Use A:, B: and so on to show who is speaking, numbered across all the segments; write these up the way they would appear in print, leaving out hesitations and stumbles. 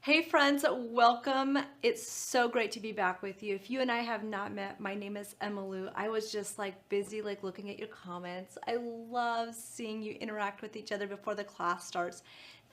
A: Hey friends, welcome. It's so great to be back with you. If you and I have not met, my name is Emmylou. I was just busy looking at your comments. I love seeing you interact with each other before the class starts.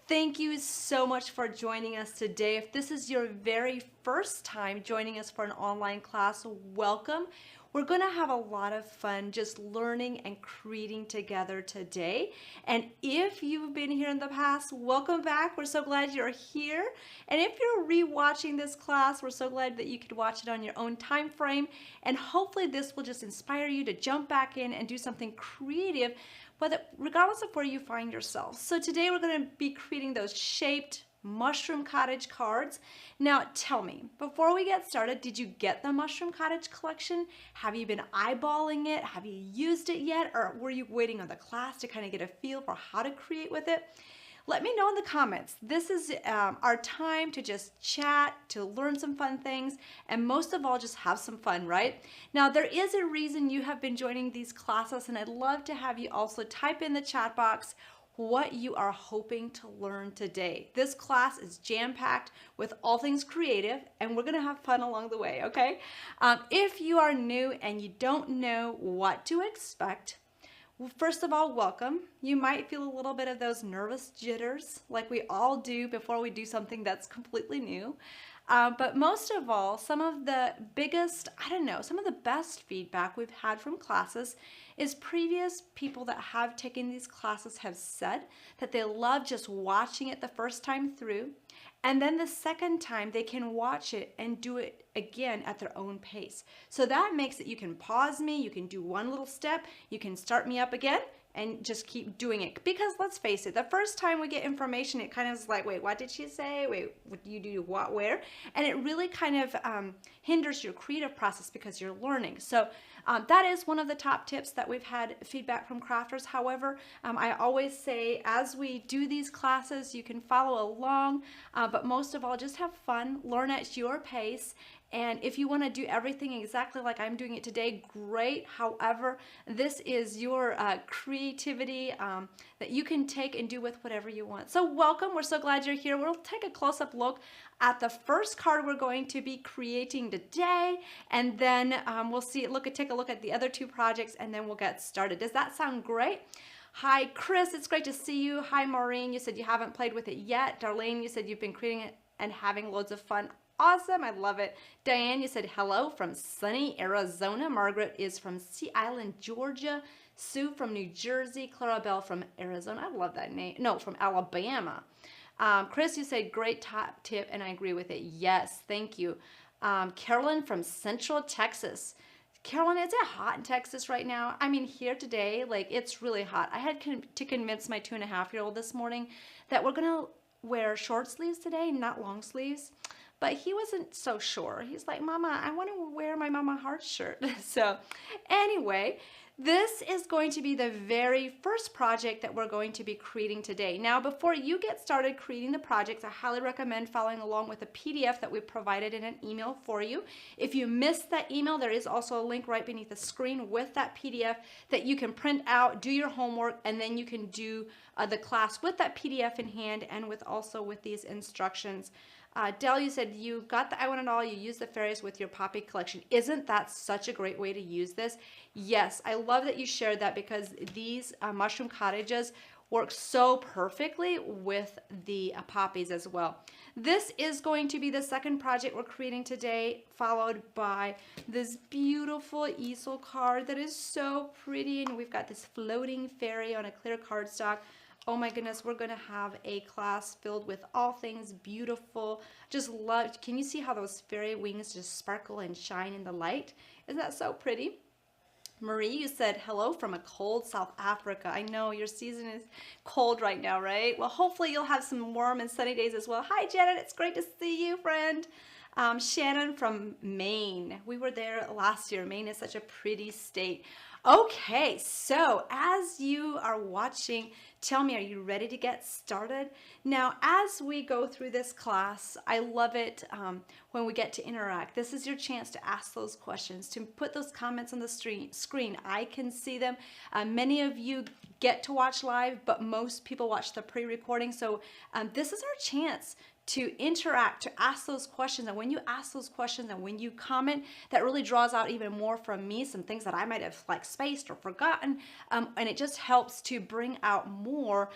A: Thank you so much for joining us today. If this is your very first time joining us for an online class, welcome. We're going to have a lot of fun just learning and creating together today. And if you've been here in the past, welcome back. We're so glad you're here. And if you're rewatching this class, we're so glad that you could watch it on your own time frame. And hopefully this will just inspire you to jump back in and do something creative, regardless of where you find yourself. So today we're going to be creating those shaped mushroom cottage cards. Now tell me, before we get started, did you get the mushroom cottage collection? Have you been eyeballing it? Have you used it yet? Or were you waiting on the class to kind of get a feel for how to create with it? Let me know in the comments. This is our time to just chat, to learn some fun things, and most of all, just have some fun, right? Now, there is a reason you have been joining these classes, and I'd love to have you also type in the chat box what you are hoping to learn today. This class is jam-packed with all things creative, and we're gonna have fun along the way, okay? If you are new and you don't know what to expect, well, first of all, welcome. You might feel a little bit of those nervous jitters like we all do before we do something that's completely new. But most of all, some of the some of the best feedback we've had from classes is previous people that have taken these classes have said that they love just watching it the first time through. And then the second time they can watch it and do it again at their own pace. So that makes it, you can pause me, you can do one little step, you can start me up again, and just keep doing it. Because let's face it, the first time we get information, it kind of is like, wait, what did she say? Wait, what do you do? What, where? And it really kind of hinders your creative process because you're learning. So that is one of the top tips that we've had feedback from crafters. However, I always say as we do these classes, you can follow along, but most of all, just have fun, learn at your pace. And if you want to do everything exactly like I'm doing it today, great. However, this is your creativity that you can take and do with whatever you want. So welcome. We're so glad you're here. We'll take a close-up look at the first card we're going to be creating today, and then we'll take a look at the other two projects, and then we'll get started. Does that sound great? Hi, Chris. It's great to see you. Hi, Maureen. You said you haven't played with it yet. Darlene, you said you've been creating it and having loads of fun. Awesome, I love it. Diane, you said hello from sunny Arizona. Margaret is from Sea Island, Georgia. Sue from New Jersey. Clarabelle from Arizona. I love that name. No, from Alabama. Chris, you said great top tip, and I agree with it. Yes, thank you. Carolyn from Central Texas. Carolyn, is it hot in Texas right now? I mean, here today, it's really hot. I had to convince my 2.5-year-old this morning that we're gonna wear short sleeves today, not long sleeves. But he wasn't so sure. He's like, Mama, I want to wear my Mama Heart shirt. So anyway, this is going to be the very first project that we're going to be creating today. Now, before you get started creating the projects, I highly recommend following along with a PDF that we provided in an email for you. If you missed that email, there is also a link right beneath the screen with that PDF that you can print out, do your homework, and then you can do the class with that PDF in hand and with these instructions. Dell, you said you got the I Want It All, you use the fairies with your poppy collection. Isn't that such a great way to use this? Yes, I love that you shared that because these mushroom cottages work so perfectly with the poppies as well. This is going to be the second project we're creating today, followed by this beautiful easel card that is so pretty, and we've got this floating fairy on a clear cardstock. Oh my goodness, we're gonna have a class filled with all things beautiful. Just love, can you see how those fairy wings just sparkle and shine in the light? Isn't that so pretty? Marie, you said hello from a cold South Africa. I know your season is cold right now, right? Well, hopefully you'll have some warm and sunny days as well. Hi, Janet, it's great to see you, friend. Shannon from Maine. We were there last year. Maine is such a pretty state. Okay, so as you are watching, tell me, are you ready to get started? Now, as we go through this class, I love it when we get to interact. This is your chance to ask those questions, to put those comments on the screen. I can see them. Many of you get to watch live, but most people watch the pre-recording. So this is our chance to interact, to ask those questions. And when you ask those questions and when you comment, that really draws out even more from me, some things that I might have like spaced or forgotten. And it just helps to bring out more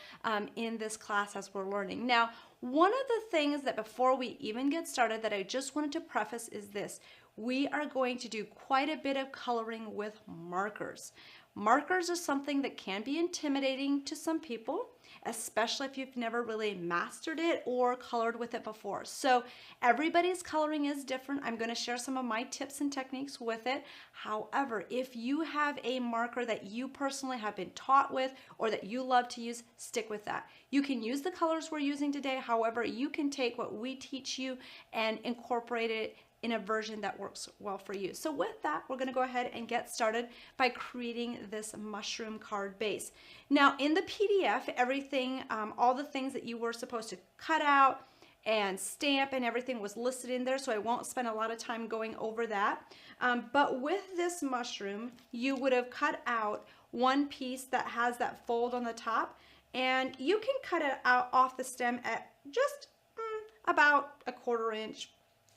A: in this class as we're learning. Now, one of the things that before we even get started that I just wanted to preface is this. We are going to do quite a bit of coloring with markers. Markers are something that can be intimidating to some people, especially if you've never really mastered it or colored with it before. So everybody's coloring is different. I'm going to share some of my tips and techniques with it. However, if you have a marker that you personally have been taught with or that you love to use, stick with that. You can use the colors we're using today. However, you can take what we teach you and incorporate it in a version that works well for you. So with that, we're going to go ahead and get started by creating this mushroom card base. Now in the PDF, everything, all the things that you were supposed to cut out and stamp and everything was listed in there, so I won't spend a lot of time going over that. But with this mushroom, you would have cut out one piece that has that fold on the top, and you can cut it out off the stem at just about a 1/4 inch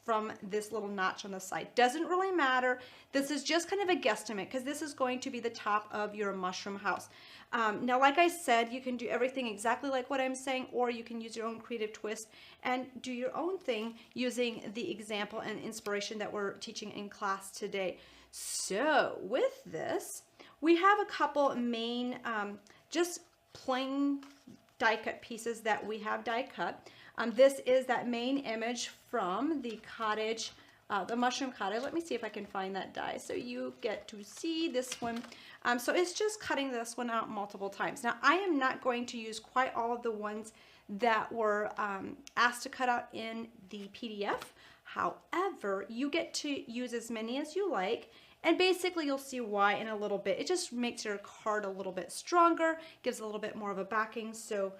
A: from this little notch on the side. Doesn't really matter. This is just kind of a guesstimate because this is going to be the top of your mushroom house. Now, like I said, you can do everything exactly like what I'm saying, or you can use your own creative twist and do your own thing using the example and inspiration that we're teaching in class today. So with this, we have a couple main, just plain die cut pieces that we have die cut. This is that main image from the cottage, the mushroom cottage. Let me see if I can find that die so you get to see this one. So it's just cutting this one out multiple times. Now I am not going to use quite all of the ones that were asked to cut out in the PDF. However, you get to use as many as you like. And basically you'll see why in a little bit. It just makes your card a little bit stronger, gives a little bit more of a backing. So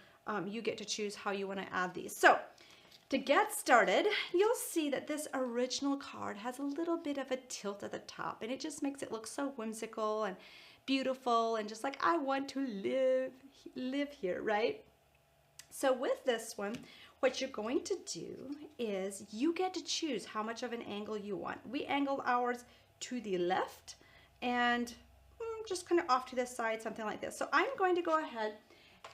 A: you get to choose how you want to add these. So to get started, you'll see that this original card has a little bit of a tilt at the top, and it just makes it look so whimsical and beautiful and just like I want to live here, right? So with this one, what you're going to do is you get to choose how much of an angle you want. We angled ours to the left and just kind of off to the side, something like this. So I'm going to go ahead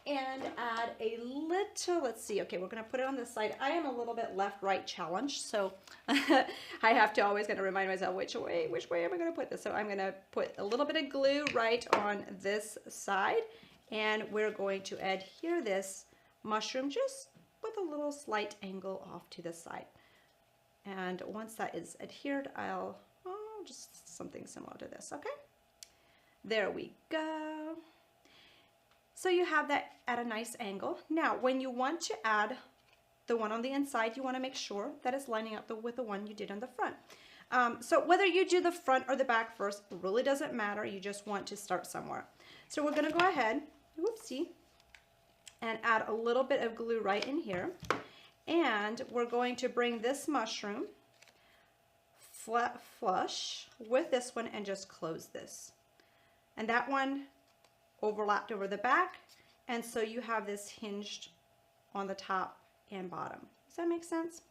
A: and add a little, let's see, okay, we're going to put it on this side. I am a little bit left-right challenged, so I have to always kind of remind myself which way am I going to put this. So I'm going to put a little bit of glue right on this side, and we're going to adhere this mushroom just with a little slight angle off to the side. And once that is adhered, I'll just something similar to this, okay? There we go. So you have that at a nice angle. Now, when you want to add the one on the inside, you want to make sure that it's lining up with the one you did on the front. So whether you do the front or the back first, really doesn't matter. You just want to start somewhere. So we're going to go ahead, whoopsie, and add a little bit of glue right in here. And we're going to bring this mushroom flat flush with this one and just close this. And that one overlapped over the back, and so you have this hinged on the top and bottom. Does that make sense?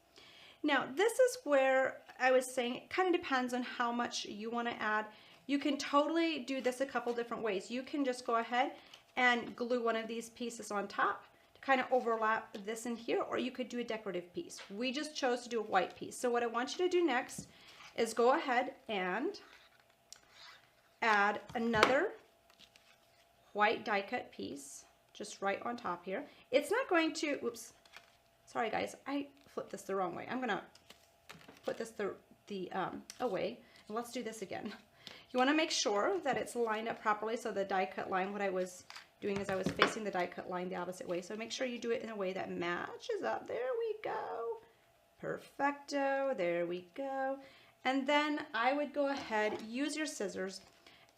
A: Now this is where I was saying it kind of depends on how much you want to add. You can totally do this a couple different ways. You can just go ahead and glue one of these pieces on top to kind of overlap this in here, or you could do a decorative piece. We just chose to do a white piece. So what I want you to do next is go ahead and add another white die cut piece just right on top here. It's not going to, oops, sorry guys, I flipped this the wrong way. I'm gonna put this away, and let's do this again. You want to make sure that it's lined up properly. So the die cut line, what I was doing is I was facing the die cut line the opposite way. So make sure you do it in a way that matches up. There we go. Perfecto, there we go. And then I would go ahead, use your scissors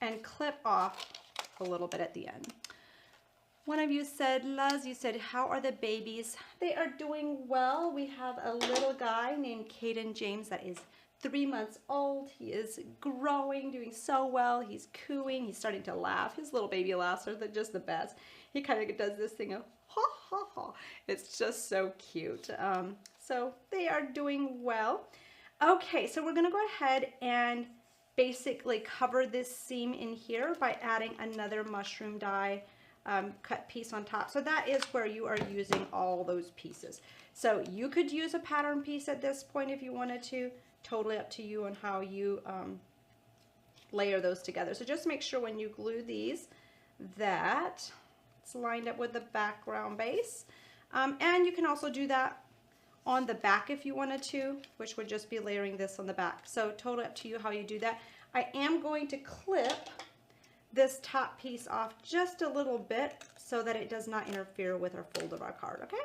A: and clip off a little bit at the end. One of you said, Luz, you said, how are the babies? They are doing well. We have a little guy named Caden James that is 3 months old. He is growing, doing so well. He's cooing. He's starting to laugh. His little baby laughs are just the best. He kind of does this thing of ha ha ha. It's just so cute. so they are doing well. Okay, so we're gonna go ahead and basically cover this seam in here by adding another mushroom die cut piece on top. So that is where you are using all those pieces. So you could use a pattern piece at this point if you wanted to, totally up to you on how you layer those together. So just make sure when you glue these that it's lined up with the background base. And you can also do that on the back if you wanted to, which would just be layering this on the back. So totally up to you how you do that. I am going to clip this top piece off just a little bit so that it does not interfere with our fold of our card, okay?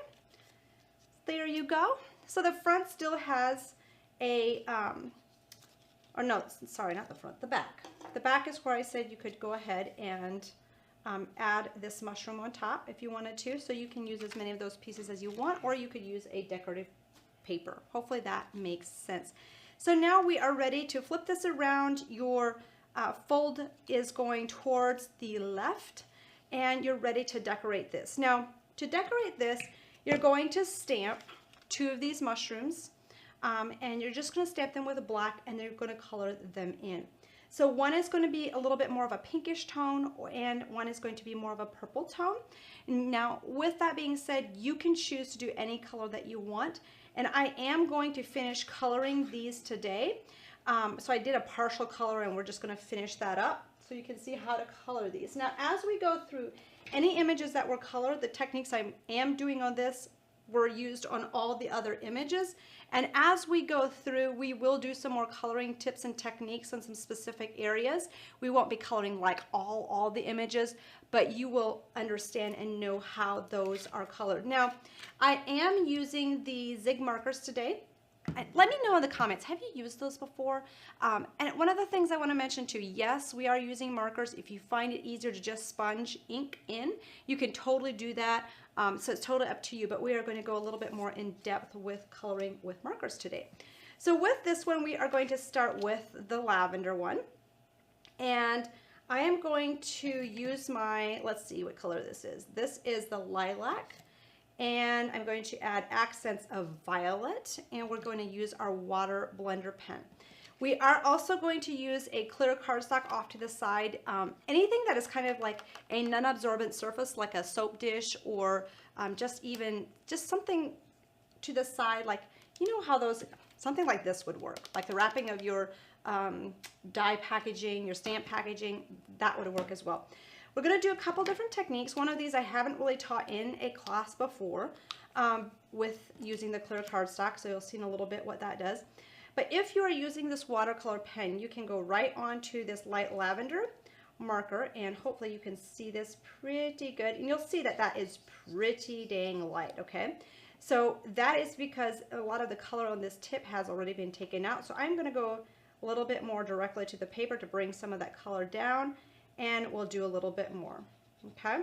A: There you go. So the front still has a, or no, sorry, not the front, the back. The back is where I said you could go ahead and add this mushroom on top if you wanted to. So you can use as many of those pieces as you want, or you could use a decorative paper. Hopefully that makes sense. So now we are ready to flip this around. Your fold is going towards the left, and you're ready to decorate this. Now, to decorate this, you're going to stamp 2 of these mushrooms, and you're just going to stamp them with a black, and you're going to color them in. So one is going to be a little bit more of a pinkish tone, and one is going to be more of a purple tone. Now, with that being said, you can choose to do any color that you want, and I am going to finish coloring these today. So I did a partial color, and we're just going to finish that up so you can see how to color these. Now, as we go through any images that were colored, the techniques I am doing on this were used on all the other images. And as we go through, we will do some more coloring tips and techniques on some specific areas. We won't be coloring like all the images, but you will understand and know how those are colored. Now, I am using the Zig markers today. Let me know in the comments, have you used those before? And one of the things I want to mention too, yes, we are using markers. If you find it easier to just sponge ink in, you can totally do that. So it's totally up to you, but we are going to go a little bit more in depth with coloring with markers today. So with this one, we are going to start with the lavender one. And I am going to use my, let's see what color this is. This is the lilac. And I'm going to add accents of violet, and we're going to use our water blender pen. We are also going to use a clear cardstock off to the side. Anything that is kind of like a non-absorbent surface, like a soap dish, or just something to the side, like, you know how those, something like this would work, like the wrapping of your die packaging, your stamp packaging, that would work as well. We're going to do a couple different techniques. One of these I haven't really taught in a class before with using the clear cardstock, so you'll see in a little bit what that does. But if you are using this watercolor pen, you can go right onto this light lavender marker, and hopefully you can see this pretty good. And you'll see that that is pretty dang light, okay? So that is because a lot of the color on this tip has already been taken out. So I'm going to go a little bit more directly to the paper to bring some of that color down. And we'll do a little bit more, okay?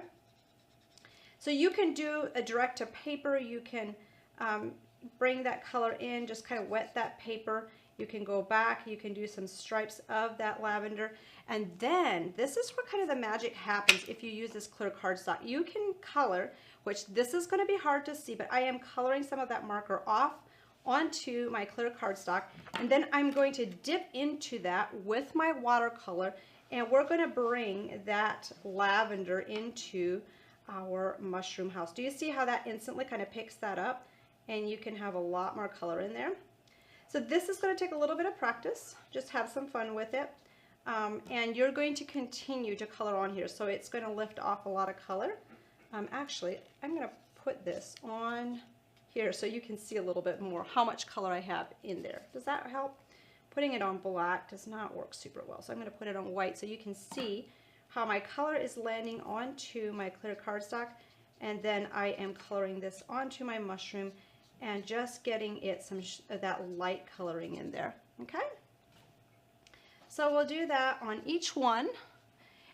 A: So you can do a direct to paper. You can bring that color in, just kind of wet that paper. You can go back, you can do some stripes of that lavender. And then this is where kind of the magic happens if you use this clear cardstock. You can color, which this is going to be hard to see, but I am coloring some of that marker off onto my clear cardstock. And then I'm going to dip into that with my watercolor, and we're going to bring that lavender into our mushroom house. Do you see how that instantly kind of picks that up? And you can have a lot more color in there. So this is going to take a little bit of practice. Just have some fun with it. And you're going to continue to color on here. So it's going to lift off a lot of color. Actually, I'm going to put this on here so you can see a little bit more how much color I have in there. Does that help? Putting it on black does not work super well, so I'm going to put it on white so you can see how my color is landing onto my clear cardstock, and then I am coloring this onto my mushroom and just getting it some that light coloring in there, okay? So we'll do that on each one,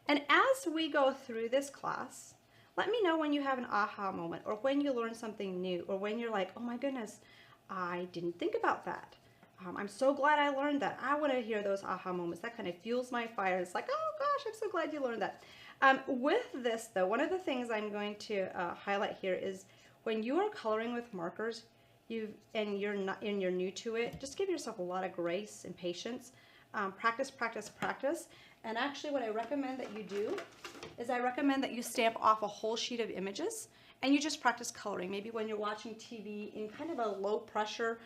A: and as we go through this class, let me know when you have an aha moment, or when you learn something new, or when you're like, oh my goodness, I didn't think about that. I'm so glad I learned that. I want to hear those aha moments. That kind of fuels my fire. It's like, oh gosh, I'm so glad you learned that. With this though, one of the things I'm going to highlight here is when you are coloring with markers,
B: you're new to it, just give yourself a lot of grace and patience. Practice, practice, practice. And actually what I recommend that you do is I recommend that you stamp off a whole sheet of images and you just practice coloring. Maybe when you're watching TV in kind of a low pressure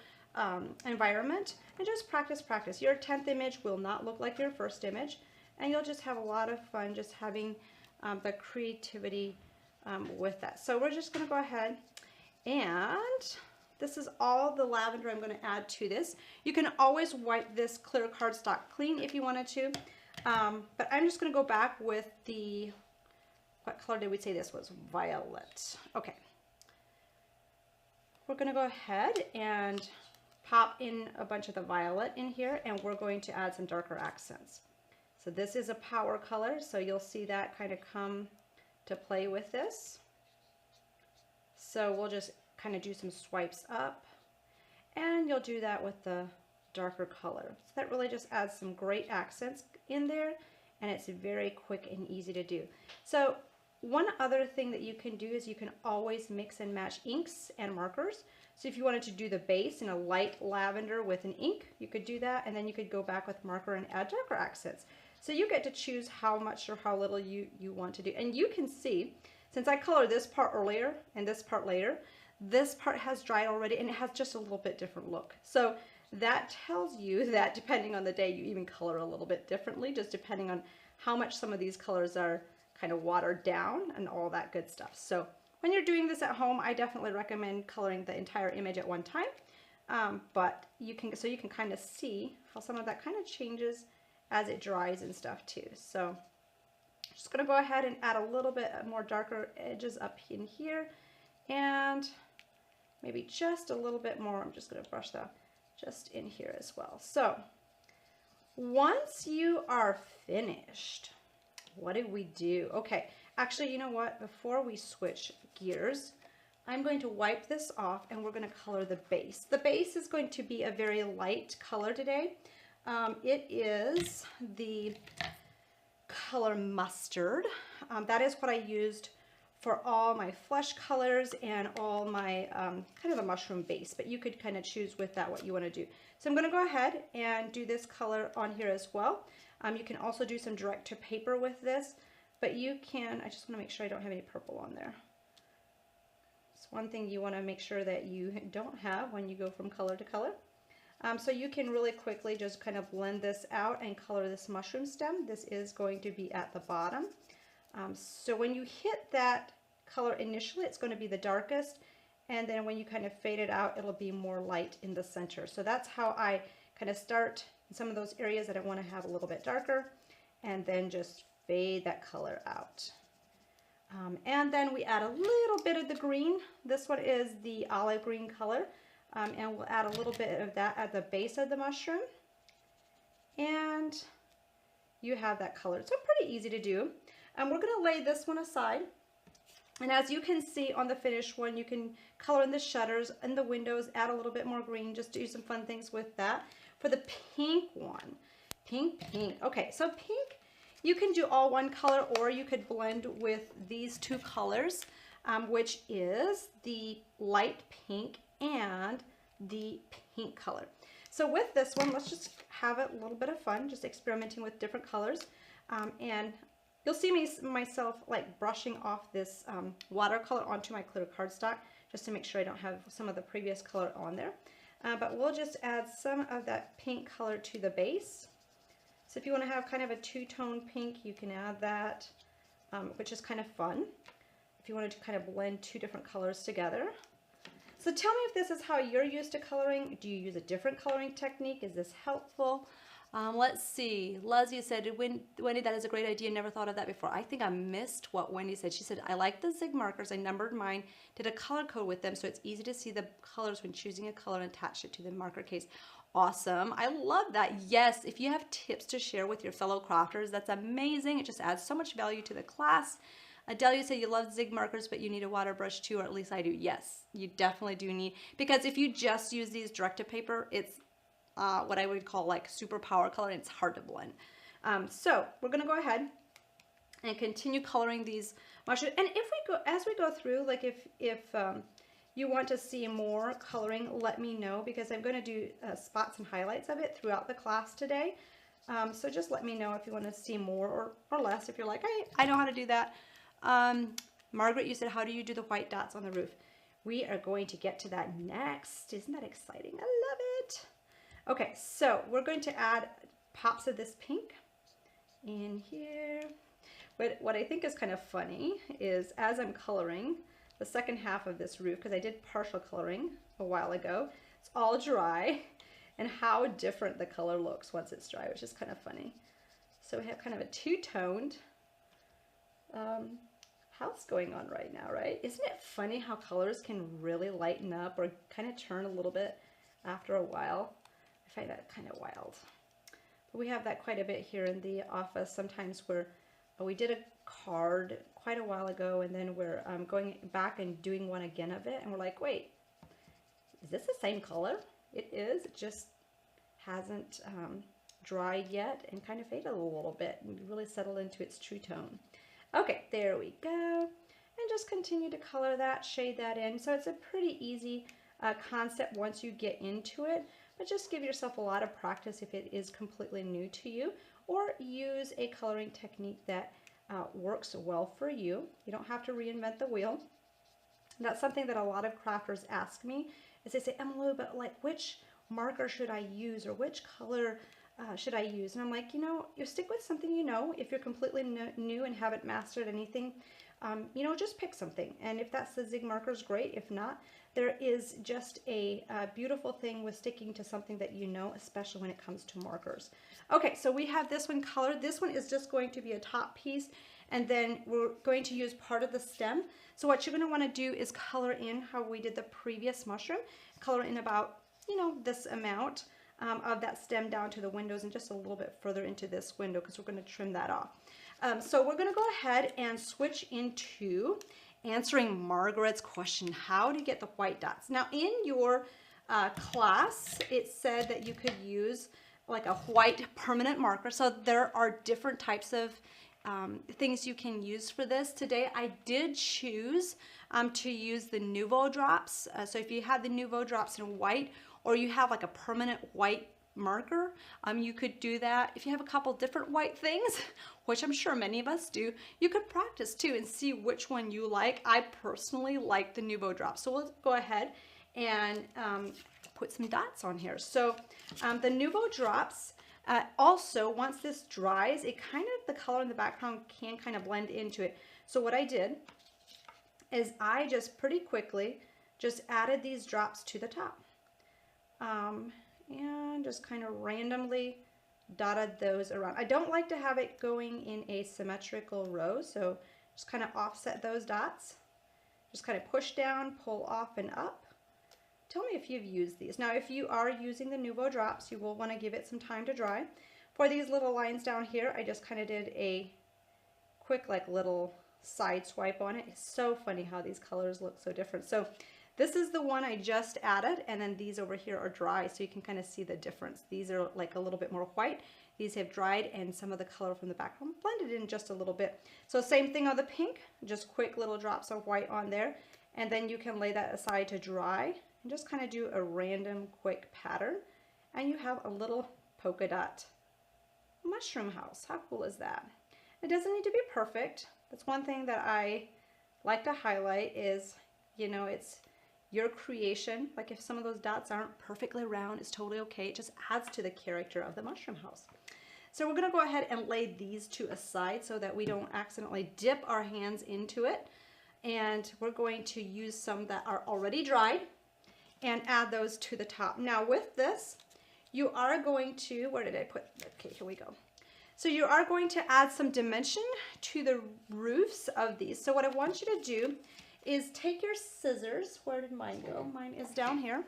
B: environment, and just practice, practice. Your 10th image will not look like your first image, and you'll just have a lot of fun just having the creativity with that. So we're just going to go ahead, and this is all the lavender I'm going to add to this. You can always wipe this clear cardstock clean if you wanted to, but I'm just going to go back with the, what color did we say this was? Violet. Okay. We're going to go ahead and pop in a bunch of the violet in here, and we're going to add some darker accents. So this is a power color, so you'll see that kind of come to play with this. So we'll just kind of do some swipes up, and you'll do that with the darker color. So that really just adds some great accents in there, and it's very quick and easy to do. So one other thing that you can do is you can always mix and match inks and markers. So if you wanted to do the base in a light lavender with an ink, you could do that, and then you could go back with marker and add darker accents. So you get to choose how much or how little you want to do. And you can see, since I colored this part earlier and this part later, this part has dried already and it has just a little bit different look. So that tells you that depending on the day, you even color a little bit differently, just depending on how much some of these colors are kind of watered down and all that good stuff. So when you're doing this at home, I definitely recommend coloring the entire image at one time. But you can kind of see how some of that kind of changes as it dries and stuff too. So just going to go ahead and add a little bit more darker edges up in here, and maybe just a little bit more. I'm just going to brush that just in here as well. So once you are finished, what do we do? Okay, actually, you know what? Before we switch gears, I'm going to wipe this off and we're going to color the base. The base is going to be a very light color today. It is the color mustard. That is what I used for all my flesh colors and all my kind of the mushroom base, but you could kind of choose with that what you want to do. So I'm going to go ahead and do this color on here as well. You can also do some direct to paper with this, but you can, I just want to make sure I don't have any purple on there. It's one thing you want to make sure that you don't have when you go from color to color. So you can really quickly just kind of blend this out and color this mushroom stem. This is going to be at the bottom. So when you hit that color initially, it's going to be the darkest, and then when you kind of fade it out, it'll be more light in the center. So that's how I kind of start in some of those areas that I want to have a little bit darker, and then just fade that color out. And then we add a little bit of the green. This one is the olive green color, and we'll add a little bit of that at the base of the mushroom, and you have that color. So pretty easy to do. And we're going to lay this one aside, and as you can see on the finished one, you can color in the shutters and the windows, add a little bit more green, just do some fun things with that. For the pink one, pink. Okay, so pink, you can do all one color, or you could blend with these two colors, which is the light pink and the pink color. So with this one, let's just have a little bit of fun, just experimenting with different colors. And you'll see myself like brushing off this watercolor onto my clear cardstock, just to make sure I don't have some of the previous color on there. But we'll just add some of that pink color to the base. So if you want to have kind of a two-tone pink, you can add that, which is kind of fun if you wanted to kind of blend two different colors together. So tell me if this is how you're used to coloring. Do you use a different coloring technique? Is this helpful?
A: Let's see. Leslie said, Wendy, that is a great idea. Never thought of that before. I think I missed what Wendy said. She said, I like the zig markers. I numbered mine, did a color code with them, so it's easy to see the colors when choosing a color and attach it to the marker case. Awesome. I love that. Yes, if you have tips to share with your fellow crafters, that's amazing. It just adds so much value to the class. Adele, you say you love zig markers, but you need a water brush too, or at least I do. Yes, you definitely do need, because if you just use these direct to paper, it's what I would call like super power color, and it's hard to blend. So we're going to go ahead and continue coloring these mushrooms. And if we go, as we go through, like if
B: you want to see more coloring, let me know, because I'm going to do spots and highlights of it throughout the class today. So just let me know if you want to see more or less. If you're like, hey, I know how to do that. Margaret, you said, how do you do the white dots on the roof? We are going to get to that next. Isn't that exciting? I love it. Okay, so we're going to add pops of this pink in here. But what I think is kind of funny is as I'm coloring the second half of this roof, because I did partial coloring a while ago, it's all dry, and how different the color looks once it's dry, which is kind of funny. So we have kind of a two-toned house going on right now, right? Isn't it funny how colors can really lighten up or kind of turn a little bit after a while? I find that kind of wild. But we have that quite a bit here in the office sometimes where we did a card quite a while ago, and then we're going back and doing one again of it, and we're like, wait, is this the same color? It is, it just hasn't dried yet and kind of faded a little bit and really settled into its true tone. Okay, there we go. And just continue to color that, shade that in. So it's a pretty easy concept once you get into it, but just give yourself a lot of practice if it is completely new to you, or use a coloring technique that works well for you. You don't have to reinvent the wheel. And that's something that a lot of crafters ask me, is they say, Emily, but like which marker should I use, or which color should I use? And I'm like, you stick with something you know. If you're completely new and haven't mastered anything, just pick something. And if that's the Zig markers, great. If not, there is just a beautiful thing with sticking to something that you know, especially when it comes to markers. Okay, so we have this one colored. This one is just going to be a top piece, and then we're going to use part of the stem. So what you're going to want to do is color in how we did the previous mushroom. Color in about, this amount of that stem down to the windows, and just a little bit further into this window because we're going to trim that off. So we're going to go ahead and switch into answering Margaret's question, how to get the white dots. Now in your class, it said that you could use like a white permanent marker. So there are different types of things you can use for this. Today I did choose to use the Nuvo drops. So if you have the Nuvo drops in white, or you have like a permanent white marker, you could do that. If you have a couple different white things, which I'm sure many of us do, you could practice too and see which one you like. I personally like the Nuvo drops. So we'll go ahead and put some dots on here. So the Nuvo drops, also once this dries, it kind of, the color in the background can kind of blend into it. So what I did is I just pretty quickly just added these drops to the top. And just kind of randomly dotted those around. I don't like to have it going in a symmetrical row, so just kind of offset those dots. Just kind of push down, pull off and up. Tell me if you've used these. Now, if you are using the Nuvo drops, you will want to give it some time to dry. For these little lines down here, I just kind of did a quick like little side swipe on it. It's so funny how these colors look so different. So this is the one I just added, and then these over here are dry, so you can kind of see the difference. These are like a little bit more white. These have dried, and some of the color from the background blended in just a little bit. So same thing on the pink, just quick little drops of white on there, and then you can lay that aside to dry and just kind of do a random quick pattern, and you have a little polka dot mushroom house. How cool is that? It doesn't need to be perfect. That's one thing that I like to highlight is, it's your creation. Like if some of those dots aren't perfectly round, it's totally okay. It just adds to the character of the mushroom house. So we're gonna go ahead and lay these two aside so that we don't accidentally dip our hands into it. And we're going to use some that are already dried and add those to the top. Now with this, you are going to, where did I put, okay, here we go. So you are going to add some dimension to the roofs of these. So what I want you to do is take your scissors, where did mine go? Mine is down here.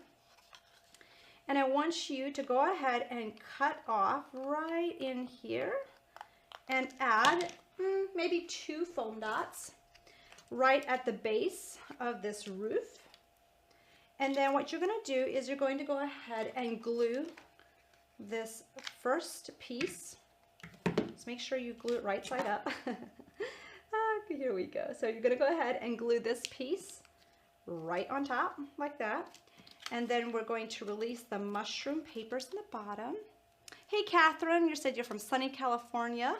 B: And I want you to go ahead and cut off right in here and add maybe 2 foam dots right at the base of this roof. And then what you're going to do is you're going to go ahead and glue this first piece. Just make sure you glue it right side up. Here we go. So you're going to go ahead and glue this piece right on top like that. And then we're going to release the mushroom papers in the bottom. Hey, Catherine, you said you're from sunny California.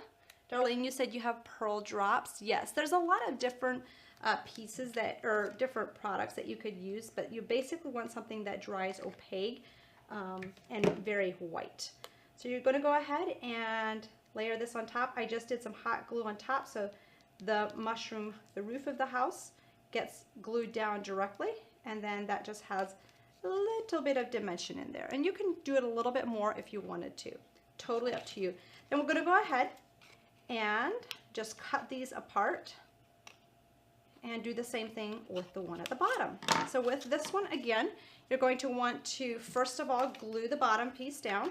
B: Darlene, you said you have pearl drops. Yes, there's a lot of different pieces that, or different products that you could use, but you basically want something that dries opaque and very white. So you're going to go ahead and layer this on top. I just did some hot glue on top so the mushroom, the roof of the house gets glued down directly, and then that just has a little bit of dimension in there. And you can do it a little bit more if you wanted to. Totally up to you. Then we're going to go ahead and just cut these apart and do the same thing with the one at the bottom. So with this one, again, you're going to want to, first of all, glue the bottom piece down.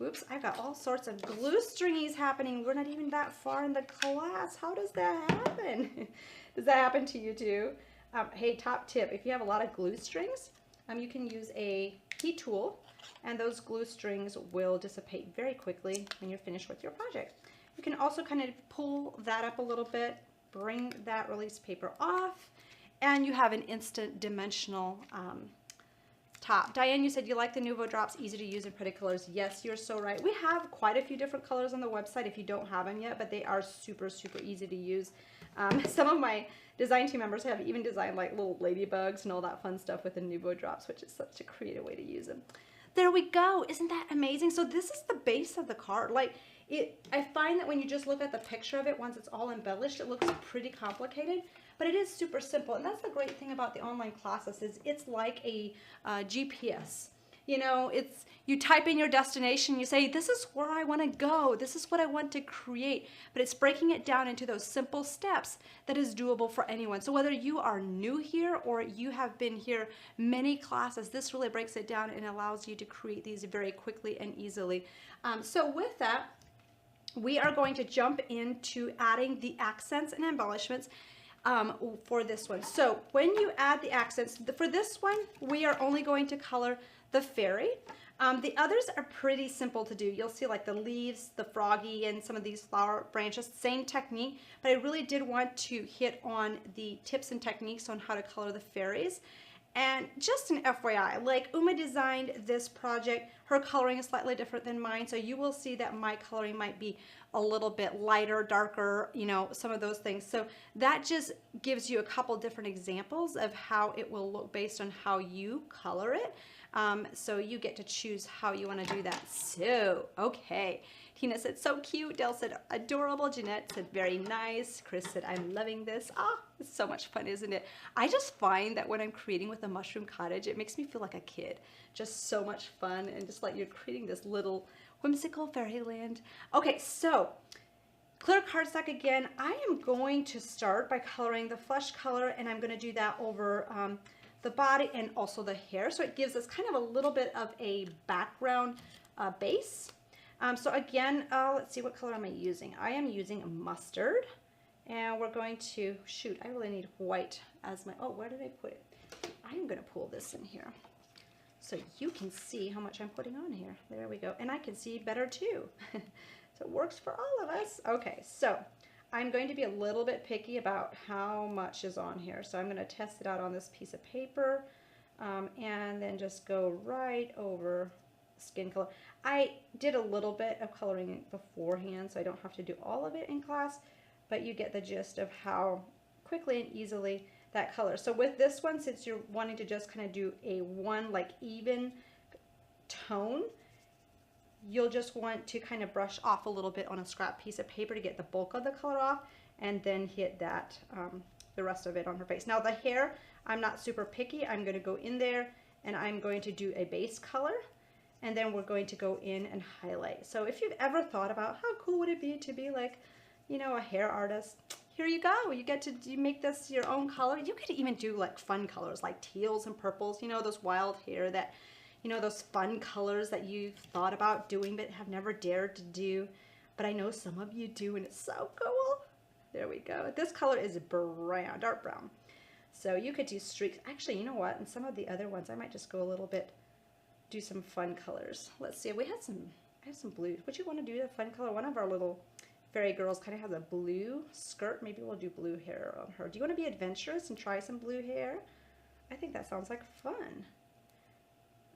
B: Oops, I've got all sorts of glue stringies happening. We're not even that far in the class. How does that happen? Does that happen to you too? Hey, top tip, if you have a lot of glue strings, you can use a heat tool, and those glue strings will dissipate very quickly when you're finished with your project. You can also kind of pull that up a little bit, bring that release paper off, and you have an instant dimensional top. Diane, you said you like the Nuvo drops, easy to use in pretty colors. Yes, you're so right. We have quite a few different colors on the website if you don't have them yet, but they are super, super easy to use. Some of my design team members have even designed like little ladybugs and all that fun stuff with the Nuvo drops, which is such a creative way to use them. There we go. Isn't that amazing? So this is the base of the card. Like I find that when you just look at the picture of it, once it's all embellished, it looks pretty complicated, but it is super simple. And that's the great thing about the online classes is it's like a GPS. You know, you type in your destination, you say, this is where I want to go, this is what I want to create, but it's breaking it down into those simple steps that is doable for anyone. So whether you are new here or you have been here many classes, this really breaks it down and allows you to create these very quickly and easily. So with that, we are going to jump into adding the accents and embellishments for this one. So when you add the accents, for this one, we are only going to color the fairy. The others are pretty simple to do. You'll see like the leaves, the froggy, and some of these flower branches, same technique, but I really did want to hit on the tips and techniques on how to color the fairies. And just an FYI, like Uma designed this project, her coloring is slightly different than mine, so you will see that my coloring might be a little bit lighter, darker, you know, some of those things. So that just gives you a couple different examples of how it will look based on how you color it. So you get to choose how you want to do that. So, okay. Tina said, so cute. Dell said, adorable. Jeanette said, very nice. Chris said, I'm loving this. Ah, it's so much fun, isn't it? I just find that when I'm creating with a mushroom cottage, it makes me feel like a kid. Just so much fun, and just like you're creating this little whimsical fairyland. Okay, so clear cardstock again. I am going to start by coloring the flesh color, and I'm going to do that over the body and also the hair. So it gives us kind of a little bit of a background base. So again, let's see, what color am I using? I am using mustard, and we're going to, shoot, I really need white as my, oh, where did I put it? I'm going to pull this in here so you can see how much I'm putting on here. There we go. And I can see better too. So it works for all of us. Okay, so I'm going to be a little bit picky about how much is on here. So I'm going to test it out on this piece of paper and then just go right over skin color. I did a little bit of coloring beforehand, so I don't have to do all of it in class, but you get the gist of how quickly and easily that color. So with this one, since you're wanting to just kind of do a one like even tone, you'll just want to kind of brush off a little bit on a scrap piece of paper to get the bulk of the color off, and then hit that the rest of it on her face. Now the hair, I'm not super picky. I'm going to go in there and I'm going to do a base color, and then we're going to go in and highlight. So if you've ever thought about how cool would it be to be like, you know, a hair artist, here you go. You get to make this your own color. You could even do like fun colors like teals and purples, you know, those wild hair that, you know, those fun colors that you've thought about doing but have never dared to do. But I know some of you do, and it's so cool. There we go. This color is brown, dark brown. So you could do streaks. Actually, you know what? And some of the other ones, I might just go a little bit, do some fun colors. Let's see. I have some blue. Would you want to do a fun color? One of our little fairy girls kind of has a blue skirt. Maybe we'll do blue hair on her. Do you want to be adventurous and try some blue hair? I think that sounds like fun.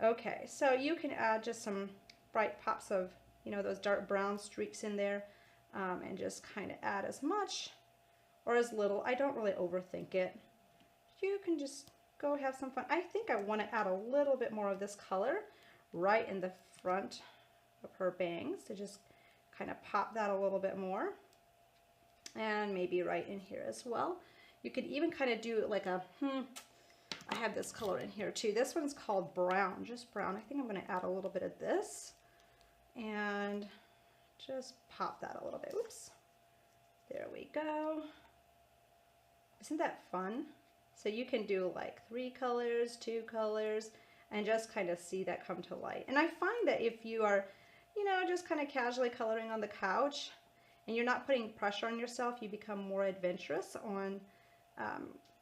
B: Okay, so you can add just some bright pops of, you know, those dark brown streaks in there, and just kind of add as much or as little. I don't really overthink it. You can just go have some fun. I think I want to add a little bit more of this color right in the front of her bangs to just kind of pop that a little bit more. And maybe right in here as well. You could even kind of do like a, I have this color in here too. This one's called brown, just brown. I think I'm going to add a little bit of this and just pop that a little bit. Oops. There we go. Isn't that fun? So you can do like 3 colors, 2 colors, and just kind of see that come to light. And I find that if you are, you know, just kind of casually coloring on the couch and you're not putting pressure on yourself, you become more adventurous on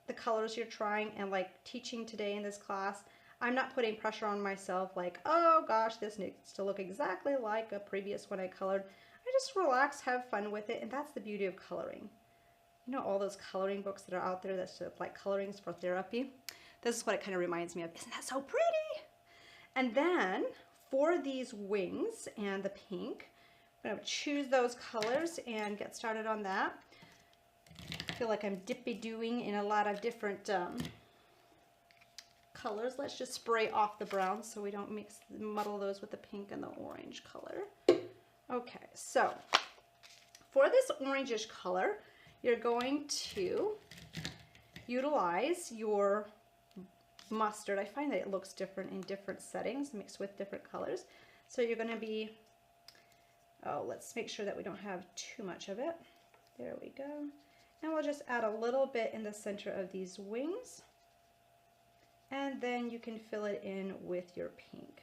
B: the colors you're trying. And like teaching today in this class, I'm not putting pressure on myself like, oh gosh, this needs to look exactly like a previous one I colored. I just relax, have fun with it, and that's the beauty of coloring. You know, all those coloring books that are out there that's just like colorings for therapy? This is what it kind of reminds me of. Isn't that so pretty? And then for these wings and the pink, I'm going to choose those colors and get started on that. I feel like I'm dippy-doing in a lot of different colors. Let's just spray off the brown so we don't muddle those with the pink and the orange color. Okay, so for this orangish color, you're going to utilize your mustard. I find that it looks different in different settings mixed with different colors. So you're going to be, oh, let's make sure that we don't have too much of it. There we go. And we'll just add a little bit in the center of these wings. And then you can fill it in with your pink.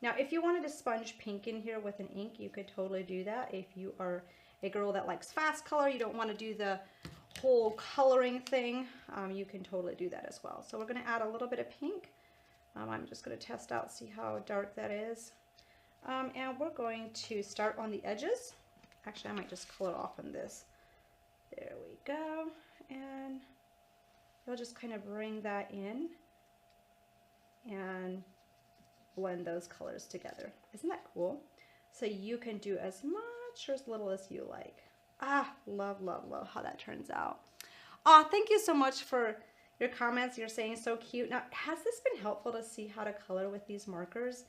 B: Now, if you wanted to sponge pink in here with an ink, you could totally do that. If you are a girl that likes fast color, you don't want to do the whole coloring thing, you can totally do that as well. So we're going to add a little bit of pink. I'm just going to test out, see how dark that is. And we're going to start on the edges. Actually, I might just color off on this. There we go. And you'll just kind of bring that in and blend those colors together. Isn't that cool? So you can do as much or as little as you like. Ah, love, love, love how that turns out. Oh, thank you so much for your comments. You're saying so cute. Now, has this been helpful to see how to color with these markers?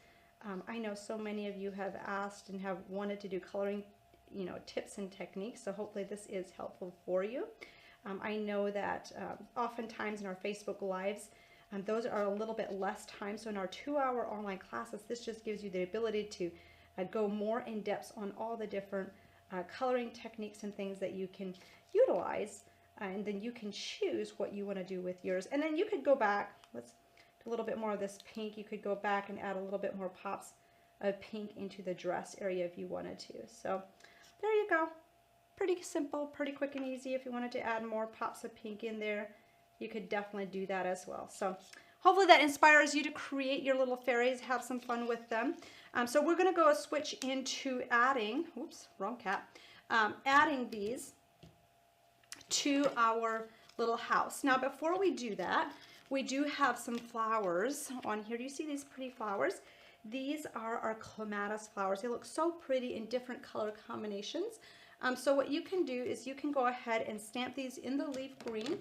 B: I know so many of you have asked and have wanted to do coloring, you know, tips and techniques. So hopefully this is helpful for you. I know that oftentimes in our Facebook Lives, those are a little bit less time. So in our 2-hour online classes, this just gives you the ability to go more in depth on all the different coloring techniques and things that you can utilize. And then you can choose what you want to do with yours. And then you could go back, let's do a little bit more of this pink. You could go back and add a little bit more pops of pink into the dress area if you wanted to. So there you go. Pretty simple, pretty quick and easy. If you wanted to add more pops of pink in there, you could definitely do that as well. So hopefully that inspires you to create your little fairies, have some fun with them. So we're going to go switch into adding, oops, wrong cat, adding these to our little house. Now before we do that, we do have some flowers on here. Do you see these pretty flowers? These are our clematis flowers. They look so pretty in different color combinations. So what you can do is you can go ahead and stamp these in the leaf green,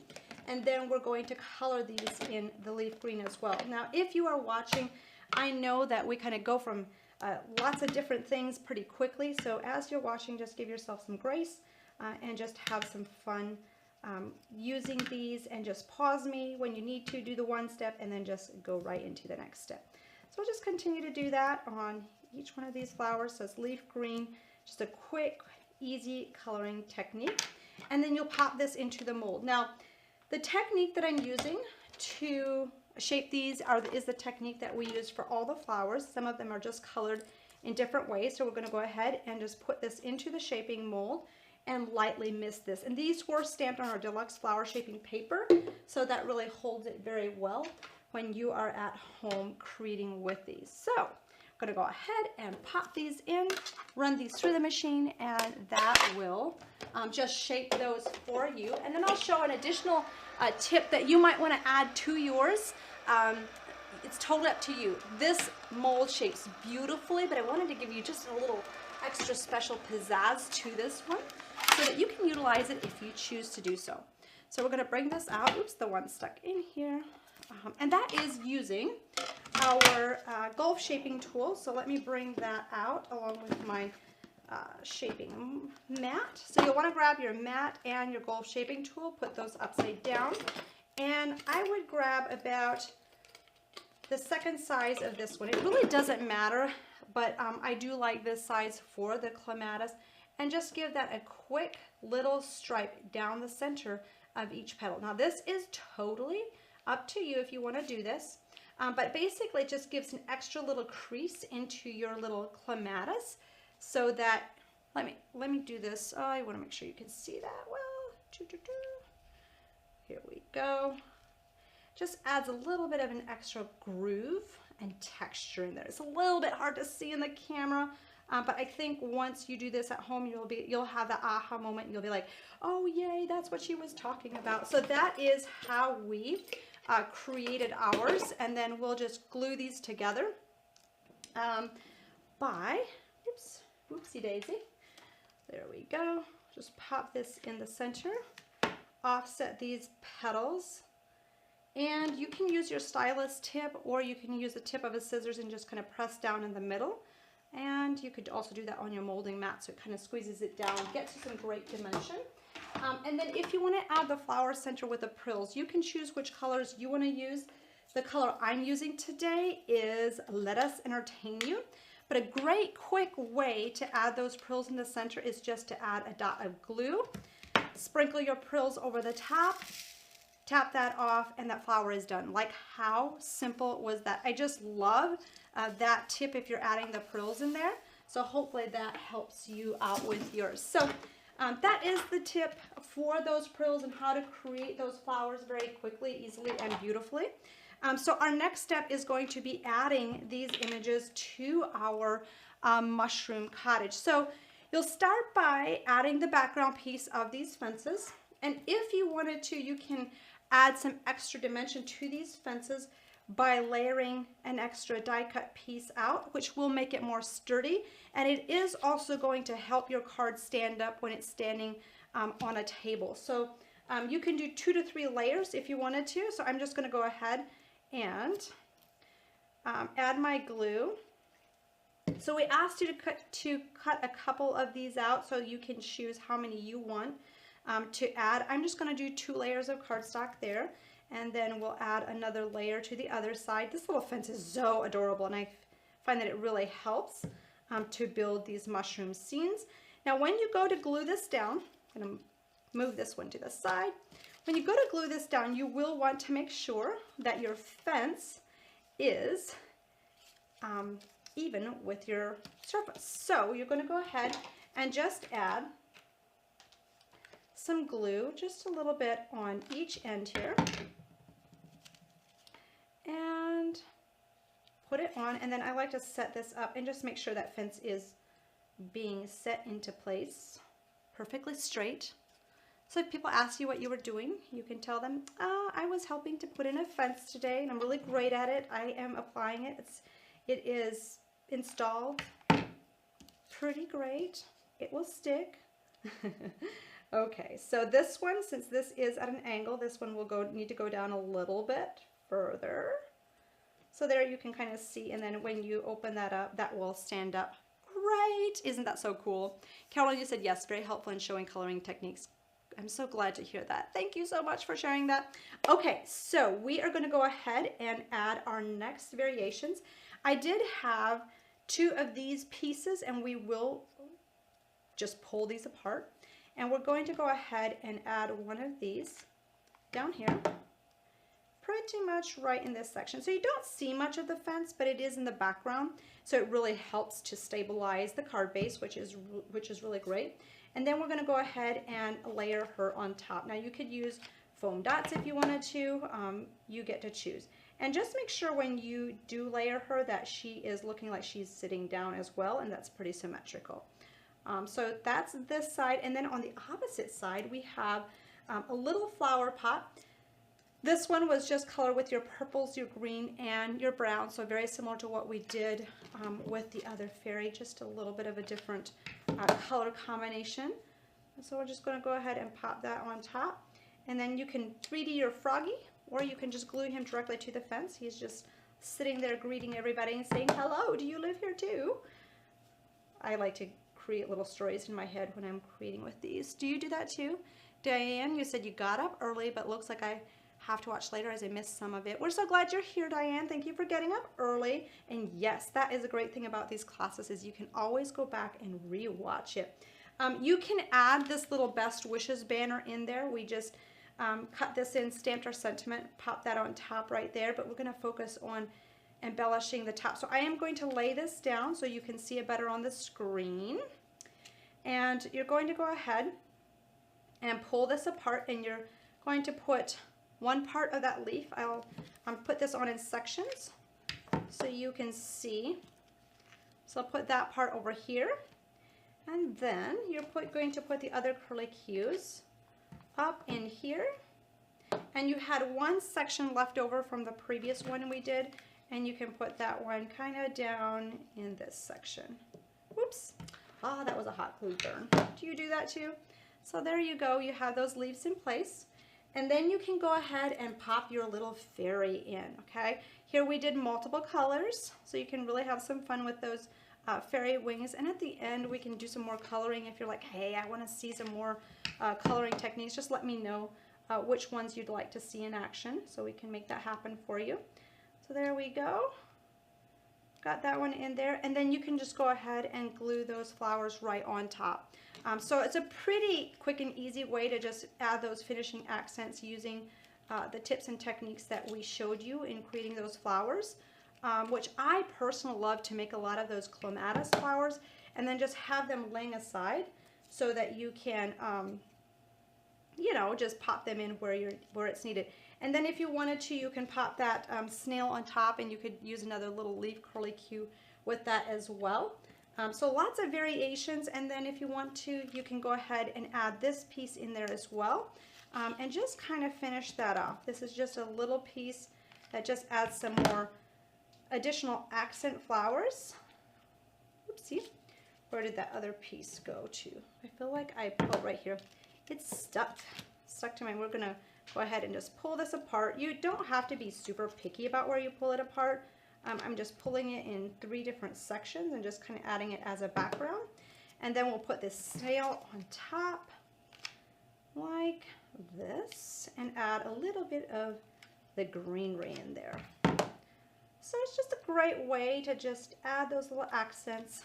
B: and then we're going to color these in the leaf green as well. Now, if you are watching, I know that we kind of go from lots of different things pretty quickly. So as you're watching, just give yourself some grace and just have some fun using these, and just pause me when you need to do the one step and then just go right into the next step. So we'll just continue to do that on each one of these flowers. So it's leaf green, just a quick, easy coloring technique. And then you'll pop this into the mold. Now, the technique that I'm using to shape these is the technique that we use for all the flowers. Some of them are just colored in different ways. So we're going to go ahead and just put this into the shaping mold and lightly mist this. And these were stamped on our deluxe flower shaping paper, so that really holds it very well when you are at home creating with these. So I'm going to go ahead and pop these in, run these through the machine, and that will just shape those for you. And then I'll show an additional tip that you might want to add to yours
A: it's totally up to you. This mold shapes beautifully, but I wanted to give you just a little extra special pizzazz to this one so that you can utilize it if you choose to do so. So we're going to bring this out. Oops, the one stuck in here. And that is using our golf shaping tool. So let me bring that out along with my shaping mat. So you'll want to grab your mat and your golf shaping tool, put those upside down. And I would grab about the second size of this one. It really doesn't matter, but I do like this size for the clematis. And just give that a quick little stripe down the center of each petal. Now this is totally up to you if you want to do this, but basically it just gives an extra little crease into your little clematis so that, let me do this. Oh, I want to make sure you can see that well. Here we go. Just adds a little bit of an extra groove and texture in there. It's a little bit hard to see in the camera, but I think once you do this at home, you'll have that aha moment. And you'll be like, oh yay, that's what she was talking about. So that is how we created ours, and then we'll just glue these together by, oops, whoopsie daisy. There we go. Just pop this in the center, offset these petals. And you can use your stylus tip, or you can use the tip of a scissors and just kind of press down in the middle. And you could also do that on your molding mat, so it kind of squeezes it down, gets you some great dimension. And then if you want to add the flower center with the prills, you can choose which colors you want to use. The color I'm using today is Let Us Entertain You. But a great quick way to add those prills in the center is just to add a dot of glue. Sprinkle your prills over the top. Tap that off and that flower is done. Like, how simple was that? I just love that tip if you're adding the prills in there. So hopefully that helps you out with yours. So that is the tip for those prills and how to create those flowers very quickly, easily, and beautifully. So our next step is going to be adding these images to our mushroom cottage. So you'll start by adding the background piece of these fences. And if you wanted to, you can add some extra dimension to these fences by layering an extra die cut piece out, which will make it more sturdy. And it is also going to help your card stand up when it's standing on a table. So you can do 2 to 3 layers if you wanted to. So I'm just going to go ahead and add my glue. So we asked you to cut a couple of these out so you can choose how many you want to add. I'm just going to do 2 layers of cardstock there, and then we'll add another layer to the other side. This little fence is so adorable, and I find that it really helps to build these mushroom scenes. Now when you go to glue this down, I'm going to move this one to the side. When you go to glue this down, you will want to make sure that your fence is even with your surface. So you're going to go ahead and just add some glue, just a little bit on each end here, and put it on. And then I like to set this up and just make sure that fence is being set into place perfectly straight. So if people ask you what you were doing, you can tell them, I was helping to put in a fence today, and I'm really great at it. I am applying it. It is installed pretty great. It will stick. Okay, so this one, since this is at an angle, this one will need to go down a little bit further. So there you can kind of see, and then when you open that up, that will stand up great. Isn't that so cool? Carolyn, you said yes, very helpful in showing coloring techniques. I'm so glad to hear that. Thank you so much for sharing that. Okay, so we are going to go ahead and add our next variations. I did have 2 of these pieces, and we will just pull these apart. And we're going to go ahead and add one of these down here, pretty much right in this section. So you don't see much of the fence, but it is in the background. So it really helps to stabilize the card base, which is really great. And then we're going to go ahead and layer her on top. Now you could use foam dots if you wanted to. You get to choose. And just make sure when you do layer her that she is looking like she's sitting down as well, and that's pretty symmetrical. So that's this side, and then on the opposite side we have a little flower pot.
B: This one was just color with your purples, your green, and your brown, so very similar to what we did with the other fairy, just a little bit of a different color combination. So we're just going to go ahead and pop that on top. And then you can 3D your froggy, or you can just glue him directly to the fence. He's just sitting there greeting everybody and saying, hello, do you live here too? I like to create little stories in my head when I'm creating with these. Do you do that too? Diane, you said you got up early, but looks like I have to watch later as I missed some of it. We're so glad you're here, Diane. Thank you for getting up early. And yes, that is a great thing about these classes is you can always go back and re-watch it. You can add this little best wishes banner in there. We just cut this in, stamped our sentiment, pop that on top right there, but we're going to focus on embellishing the top. So I am going to lay this down so you can see it better on the screen. And you're going to go ahead and pull this apart, and you're going to put one part of that leaf. I'll put this on in sections so you can see. So I'll put that part over here. And then you're going to put the other curlicues up in here. And you had one section left over from the previous one we did, and you can put that one kind of down in this section. Whoops. Ah, that was a hot glue burn. Do you do that too? So there you go. You have those leaves in place. And then you can go ahead and pop your little fairy in, okay? Here we did multiple colors, so you can really have some fun with those fairy wings. And at the end, we can do some more coloring. If you're like, hey, I want to see some more coloring techniques, just let me know which ones you'd like to see in action, so we can make that happen for you. So there we go. Got that one in there, and then you can just go ahead and glue those flowers right on top. So it's a pretty quick and easy way to just add those finishing accents using the tips and techniques that we showed you in creating those flowers, which I personally love to make a lot of those clematis flowers and then just have them laying aside so that you can, you know, just pop them in where it's needed. And then if you wanted to, you can pop that snail on top, and you could use another little leaf curlicue with that as well. So lots of variations, and then if you want to, you can go ahead and add this piece in there as well, and just kind of finish that off. This is just a little piece that just adds some more additional accent flowers. Oopsie. Where did that other piece go to? I feel like I put it right here. It's stuck to mine. We're going to go ahead and just pull this apart. You don't have to be super picky about where you pull it apart. I'm just pulling it in 3 different sections and just kind of adding it as a background. And then we'll put this snail on top like this and add a little bit of the greenery in there. So it's just a great way to just add those little accents,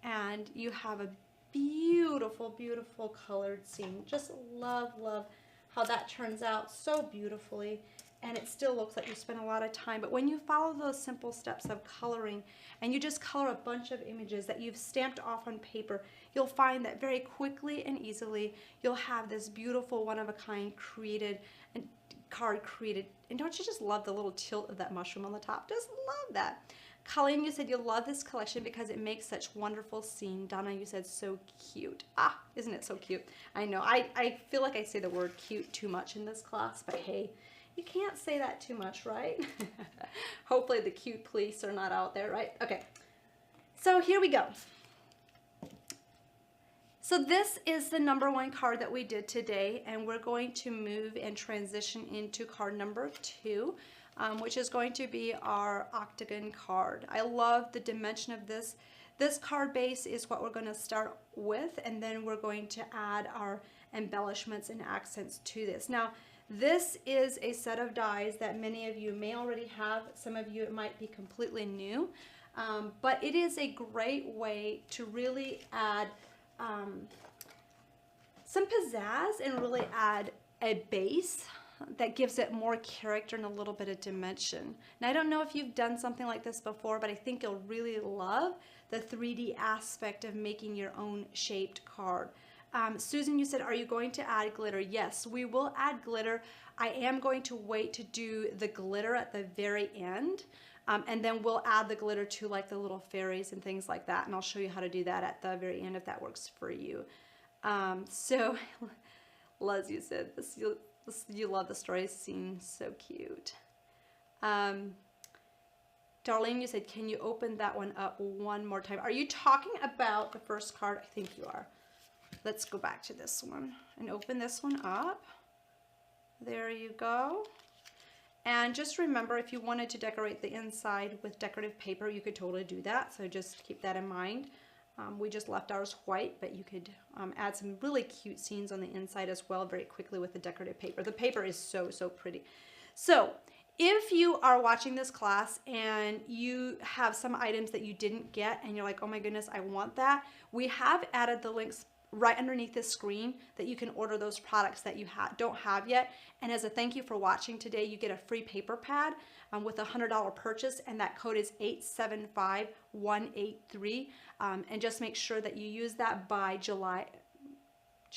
B: and you have a beautiful, beautiful colored scene. Just love, love how that turns out so beautifully. And it still looks like you spent a lot of time. But when you follow those simple steps of coloring and you just color a bunch of images that you've stamped off on paper, you'll find that very quickly and easily you'll have this beautiful one-of-a-kind card created. And don't you just love the little tilt of that mushroom on the top? Just love that. Colleen, you said you love this collection because it makes such wonderful scene. Donna, you said so cute. Ah, isn't it so cute? I know. I feel like I say the word cute too much in this class, but hey, you can't say that too much, right? Hopefully the cute police are not out there, right? Okay, so here we go. So this is the number 1 card that we did today, and we're going to move and transition into card number 2, which is going to be our octagon card. I love the dimension of this. This card base is what we're going to start with, and then we're going to add our embellishments and accents to this. Now, this is a set of dies that many of you may already have. Some of you, it might be completely new, but it is a great way to really add some pizzazz and really add a base that gives it more character and a little bit of dimension. Now, I don't know if you've done something like this before, but I think you'll really love the 3D aspect of making your own shaped card. Susan, you said, are you going to add glitter? Yes, we will add glitter. I am going to wait to do the glitter at the very end, and then we'll add the glitter to like the little fairies and things like that, and I'll show you how to do that at the very end if that works for you. So, Les, you said,
A: You love the story scene. So cute. Darlene, you said, can you open that one up one more time? Are you talking about the first card? I think you are. Let's go back to this one and open this one up. There you go. And just remember, if you wanted to decorate the inside with decorative paper, you could totally do that. So just keep that in mind. We just left ours white, but you could add some really cute scenes on the inside as well very quickly with the decorative paper. The paper is so, so pretty. So if you are watching this class and you have some items that you didn't get and you're like, oh my goodness, I want that, we have added the links right underneath this screen that you can order those products that you don't have yet. And as a thank you for watching today, you get a free paper pad with a $100 purchase, and that code is 875183. And just make sure that you use that by July,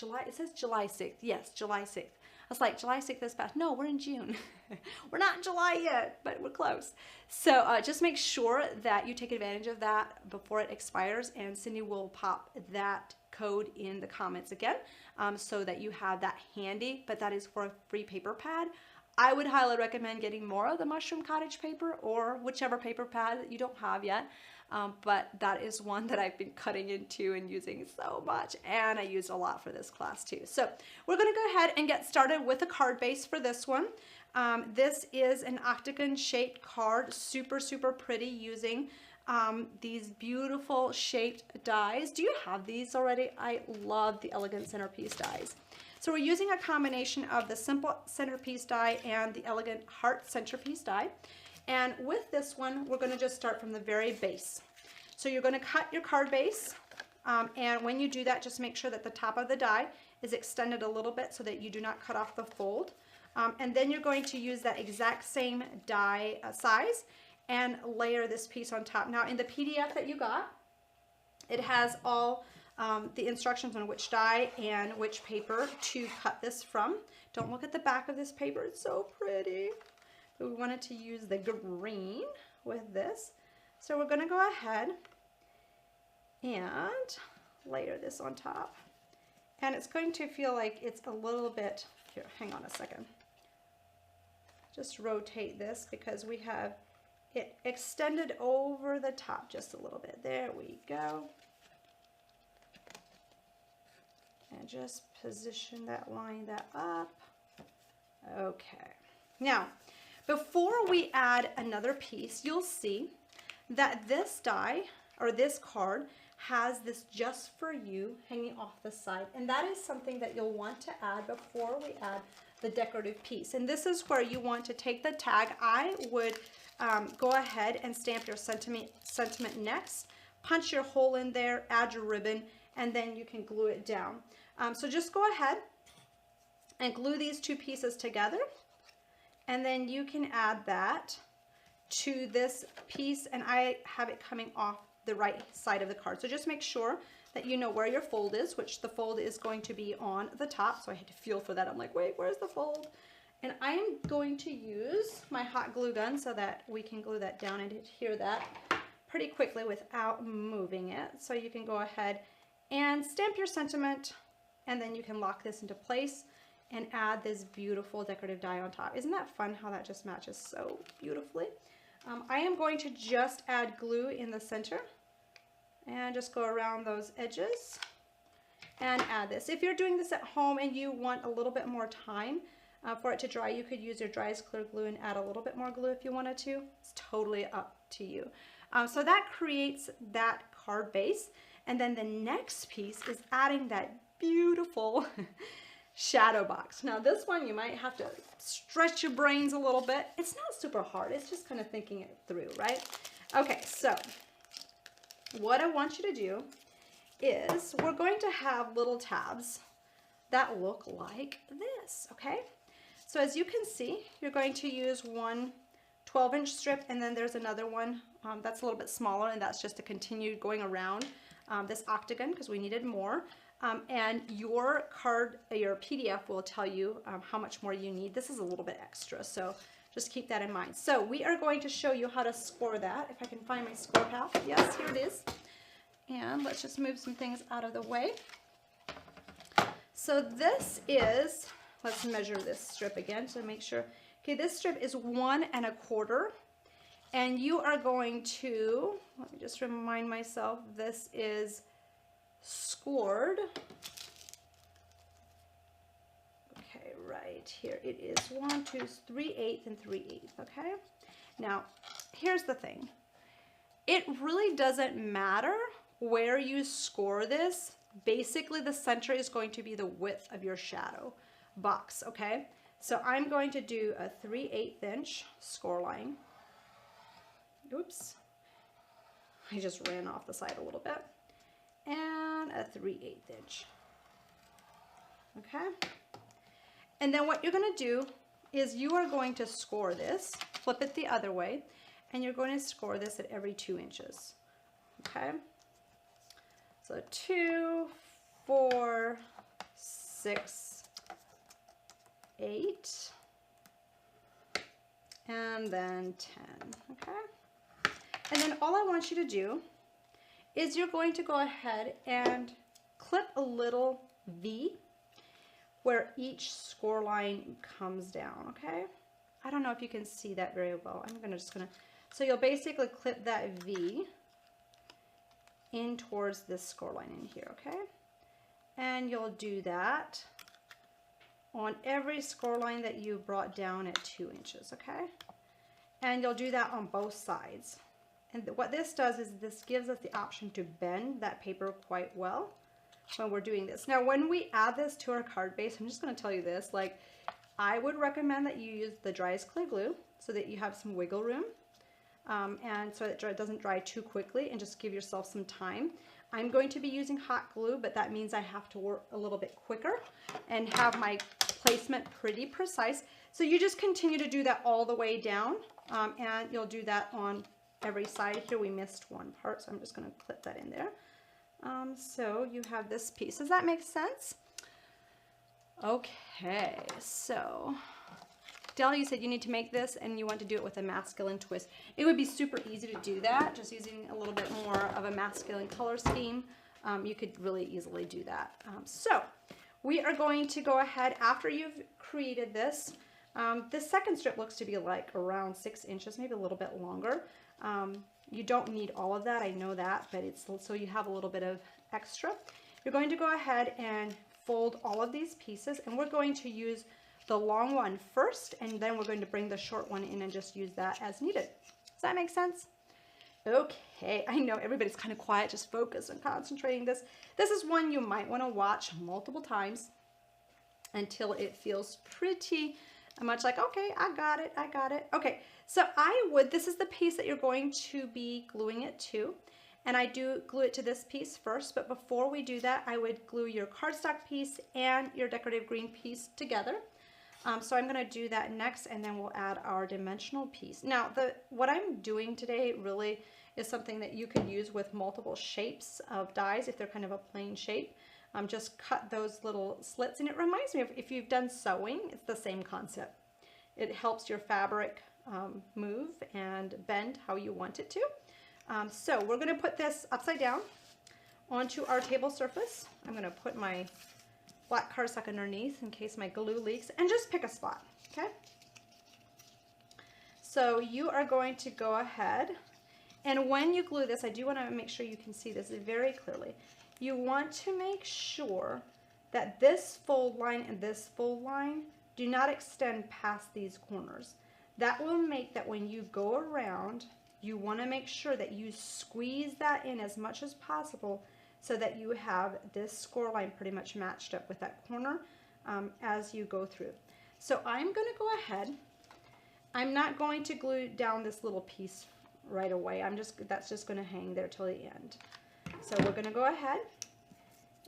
A: it says July 6th. Yes, July 6th. I was like, July 6th is past. No, we're in June. We're not in July yet, but we're close. So just make sure that you take advantage of that before it expires, and Cindy will pop that code in the comments again so that you have that handy, but that is for a free paper pad. I would highly recommend getting more of the mushroom cottage paper or whichever paper pad that you don't have yet. But that is one that I've been cutting into and using so much, and I used a lot for this class too. So we're going to go ahead and get started with a card base for this one. This is an octagon shaped card, super, super pretty, using these beautiful shaped dies. Do you have these already? I love the elegant centerpiece dies. So we're using a combination of the simple centerpiece die and the elegant heart centerpiece die. And with this one, we're going to just start from the very base. So you're going to cut your card base, and when you do that, just make sure that the top of the die is extended a little bit so that you do not cut off the fold. And then you're going to use that exact same die size and layer this piece on top. Now in the PDF that you got, it has all the instructions on which die and which paper to cut this from. Don't look at the back of this paper, it's so pretty. But we wanted to use the green with this. So we're going to go ahead and layer this on top. And it's going to feel like it's a little bit, here, hang on a second. Just rotate this because we have it extended over the top just a little bit. There we go. And just position that, line that up. Okay. Now, before we add another piece, you'll see that this die, or this card, has this just for you hanging off the side. And that is something that you'll want to add before we add the decorative piece. And this is where you want to take the tag. I would go ahead and stamp your sentiment next, punch your hole in there, add your ribbon, and then you can glue it down. So just go ahead and glue these two pieces together. And then you can add that to this piece, and I have it coming off the right side of the card. So just make sure that you know where your fold is, which the fold is going to be on the top. So I had to feel for that. I'm like, wait, where's the fold? And I am going to use my hot glue gun so that we can glue that down and adhere that pretty quickly without moving it. So you can go ahead and stamp your sentiment, and then you can lock this into place and add this beautiful decorative die on top. Isn't that fun how that just matches so beautifully? I am going to just add glue in the center and just go around those edges and add this. If you're doing this at home and you want a little bit more time for it to dry, you could use your dry as clear glue and add a little bit more glue if you wanted to. It's totally up to you. So that creates that card base. And then the next piece is adding that beautiful shadow box. Now this one you might have to stretch your brains a little bit. It's not super hard, it's just kind of thinking it through, right? Okay, so what I want you to do is we're going to have little tabs that look like this, okay? So as you can see, you're going to use one 12-inch strip, and then there's another one that's a little bit smaller, and that's just to continue going around this octagon because we needed more. And your card, your PDF will tell you how much more you need. This is a little bit extra, so just keep that in mind. So we are going to show you how to score that. If I can find my score pal. Yes, here it is. And let's just move some things out of the way. So this is
B: let's measure this strip again to make sure. Okay, this strip is 1 1/4. And you are going to, let me just remind myself, this is scored. Okay, right here it is 1, 2, 3/8 and 3/8, okay? Now, here's the thing. It really doesn't matter where you score this. Basically, the center is going to be the width of your shadow box, okay? So I'm going to do a 3/8 inch score line. Oops, I just ran off the side a little bit. And a 3/8 inch. Okay? And then what you're going to do is you are going to score this, flip it the other way, and you're going to score this at every 2 inches. Okay? So 2, 4, 6, 8, and then 10. Okay? And then all I want you to do is you're going to go ahead and clip a little V where each score line comes down, okay? I don't know if you can see that very well. So you'll basically clip that V in towards this score line in here, okay? And you'll do that on every score line that you brought down at 2 inches, okay? And you'll do that on both sides. And what this does is this gives us the option to bend that paper quite well when we're doing this. Now, when we add this to our card base, I'm just going to tell you this, like, I would recommend that you use the dry as clay glue so that you have some wiggle room and so it doesn't dry too quickly, and just give yourself some time. I'm going to be using hot glue, but that means I have to work a little bit quicker and have my placement pretty precise. So you just continue to do that all the way down, and you'll do that on every side here. We missed one part, so I'm just going to clip that in there. So you have this piece. Does that make sense? Okay, so Dell, you said you need to make this and you want to do it with a masculine twist. It would be super easy to do that, just using a little bit more of a masculine color scheme. You could really easily do that. So we are going to go ahead after you've created this. This second strip looks to be like around 6 inches, maybe a little bit longer. You don't need all of that, I know that, but it's so you have a little bit of extra. You're going to go ahead and fold all of these pieces, and we're going to use the long one first, and then we're going to bring the short one in and just use that as needed. Does that make sense? Okay, I know everybody's kind of quiet, just focused on concentrating this. This is one you might want to watch multiple times until it feels pretty much like, okay, I got it, I got it. Okay, so this is the piece that you're going to be gluing it to. And I do glue it to this piece first, but before we do that, I would glue your cardstock piece and your decorative green piece together. So I'm going to do that next, and then we'll add our dimensional piece. Now, what I'm doing today really is something that you could use with multiple shapes of dies if they're kind of a plain shape. Just cut those little slits, and it reminds me of if you've done sewing, it's the same concept. It helps your fabric move and bend how you want it to. So we're going to put this upside down onto our table surface. I'm going to put my black cardstock underneath in case my glue leaks, and just pick a spot, okay? So you are going to go ahead, and when you glue this, I do want to make sure you can see this very clearly. You want to make sure that this fold line and this fold line do not extend past these corners. That will make that when you go around, you want to make sure that you squeeze that in as much as possible so that you have this score line pretty much matched up with that corner as you go through. So I'm going to go ahead. I'm not going to glue down this little piece right away. That's just going to hang there till the end. So we're going to go ahead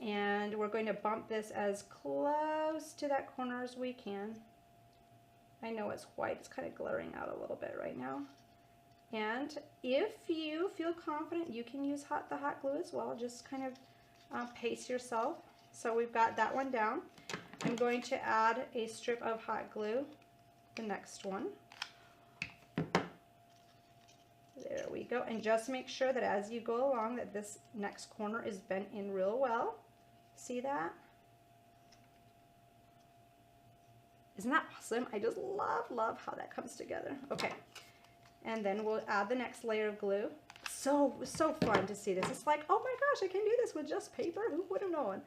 B: and we're going to bump this as close to that corner as we can. I know it's white, it's kind of glaring out a little bit right now. And if you feel confident, you can use the hot glue as well. Just kind of pace yourself. So we've got that one down. I'm going to add a strip of hot glue, the next one. There we go. And just make sure that as you go along that this next corner is bent in real well. See that? Isn't that awesome? I just love how that comes together. Okay, and then we'll add the next layer of glue. So fun to see this. It's like, oh my gosh, I can do this with just paper. Who would have known?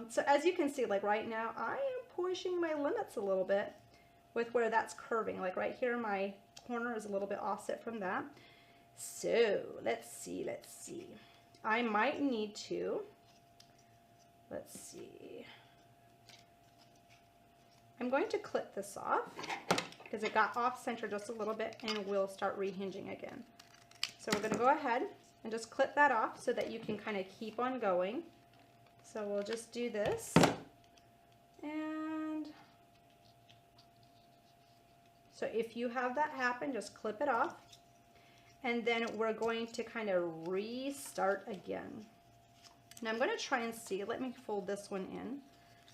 B: So as you can see, like right now, I am pushing my limits a little bit with where that's curving. Like right here, my corner is a little bit offset from that. So let's see. I might need to, let's see. I'm going to clip this off because it got off center just a little bit, and we'll start rehinging again. So we're going to go ahead and just clip that off so that you can kind of keep on going. So we'll just do this, and so if you have that happen, just clip it off, and then we're going to kind of restart again. Now I'm going to try and see, let me fold this one in.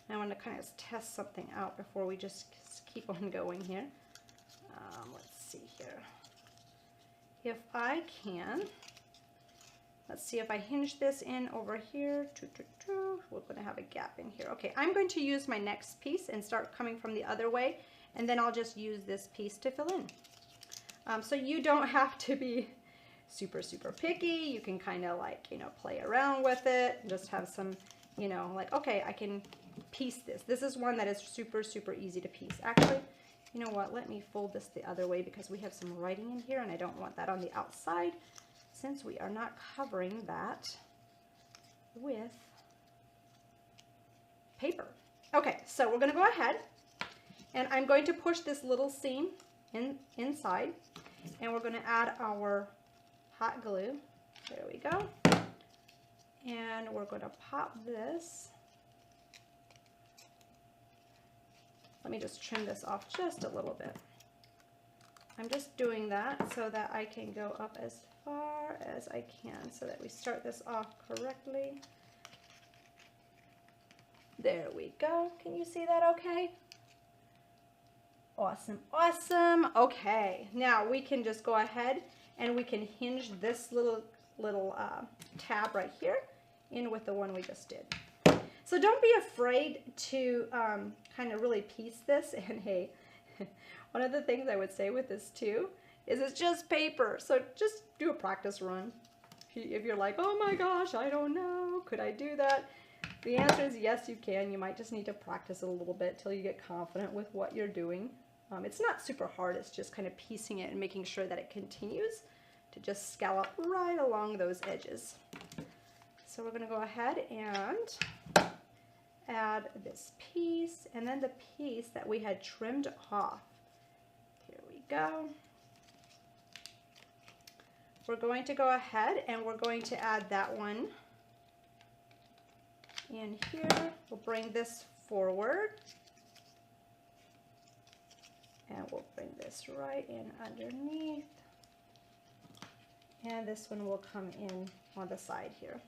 B: I want to kind of test something out before we just keep on going here. Let's see here. If I can, let's see if I hinge this in over here. We're going to have a gap in here. Okay, I'm going to use my next piece and start coming from the other way, and then I'll just use this piece to fill in. So you don't have to be super picky. You can kind of like, you know, play around with it. Just have some, you know, like, okay, I can piece this. This is one that is super easy to piece. Actually, you know what? Let me fold this the other way because we have some writing in here and I don't want that on the outside, since we are not covering that with paper. Okay, so we're going to go ahead and I'm going to push this little seam inside, and we're going to add our hot glue. There we go. And we're going to pop this. Let me just trim this off just a little bit. I'm just doing that so that I can go up as far as I can so that we start this off correctly. There we go. Can you see that okay? Awesome. Okay, now we can just go ahead and we can hinge this little tab right here in with the one we just did. So don't be afraid to kind of really piece this. And hey, one of the things I would say with this too is it's just paper. So just do a practice run. If you're like, oh my gosh, I don't know, could I do that? The answer is yes, you can. You might just need to practice it a little bit till you get confident with what you're doing. It's not super hard. It's just kind of piecing it and making sure that it continues to just scallop right along those edges. So we're going to go ahead and add this piece, and then the piece that we had trimmed off. Here we go. We're going to go ahead and we're going to add that one in here. We'll bring this forward, and we'll bring this right in underneath, and this one will come in on the side here.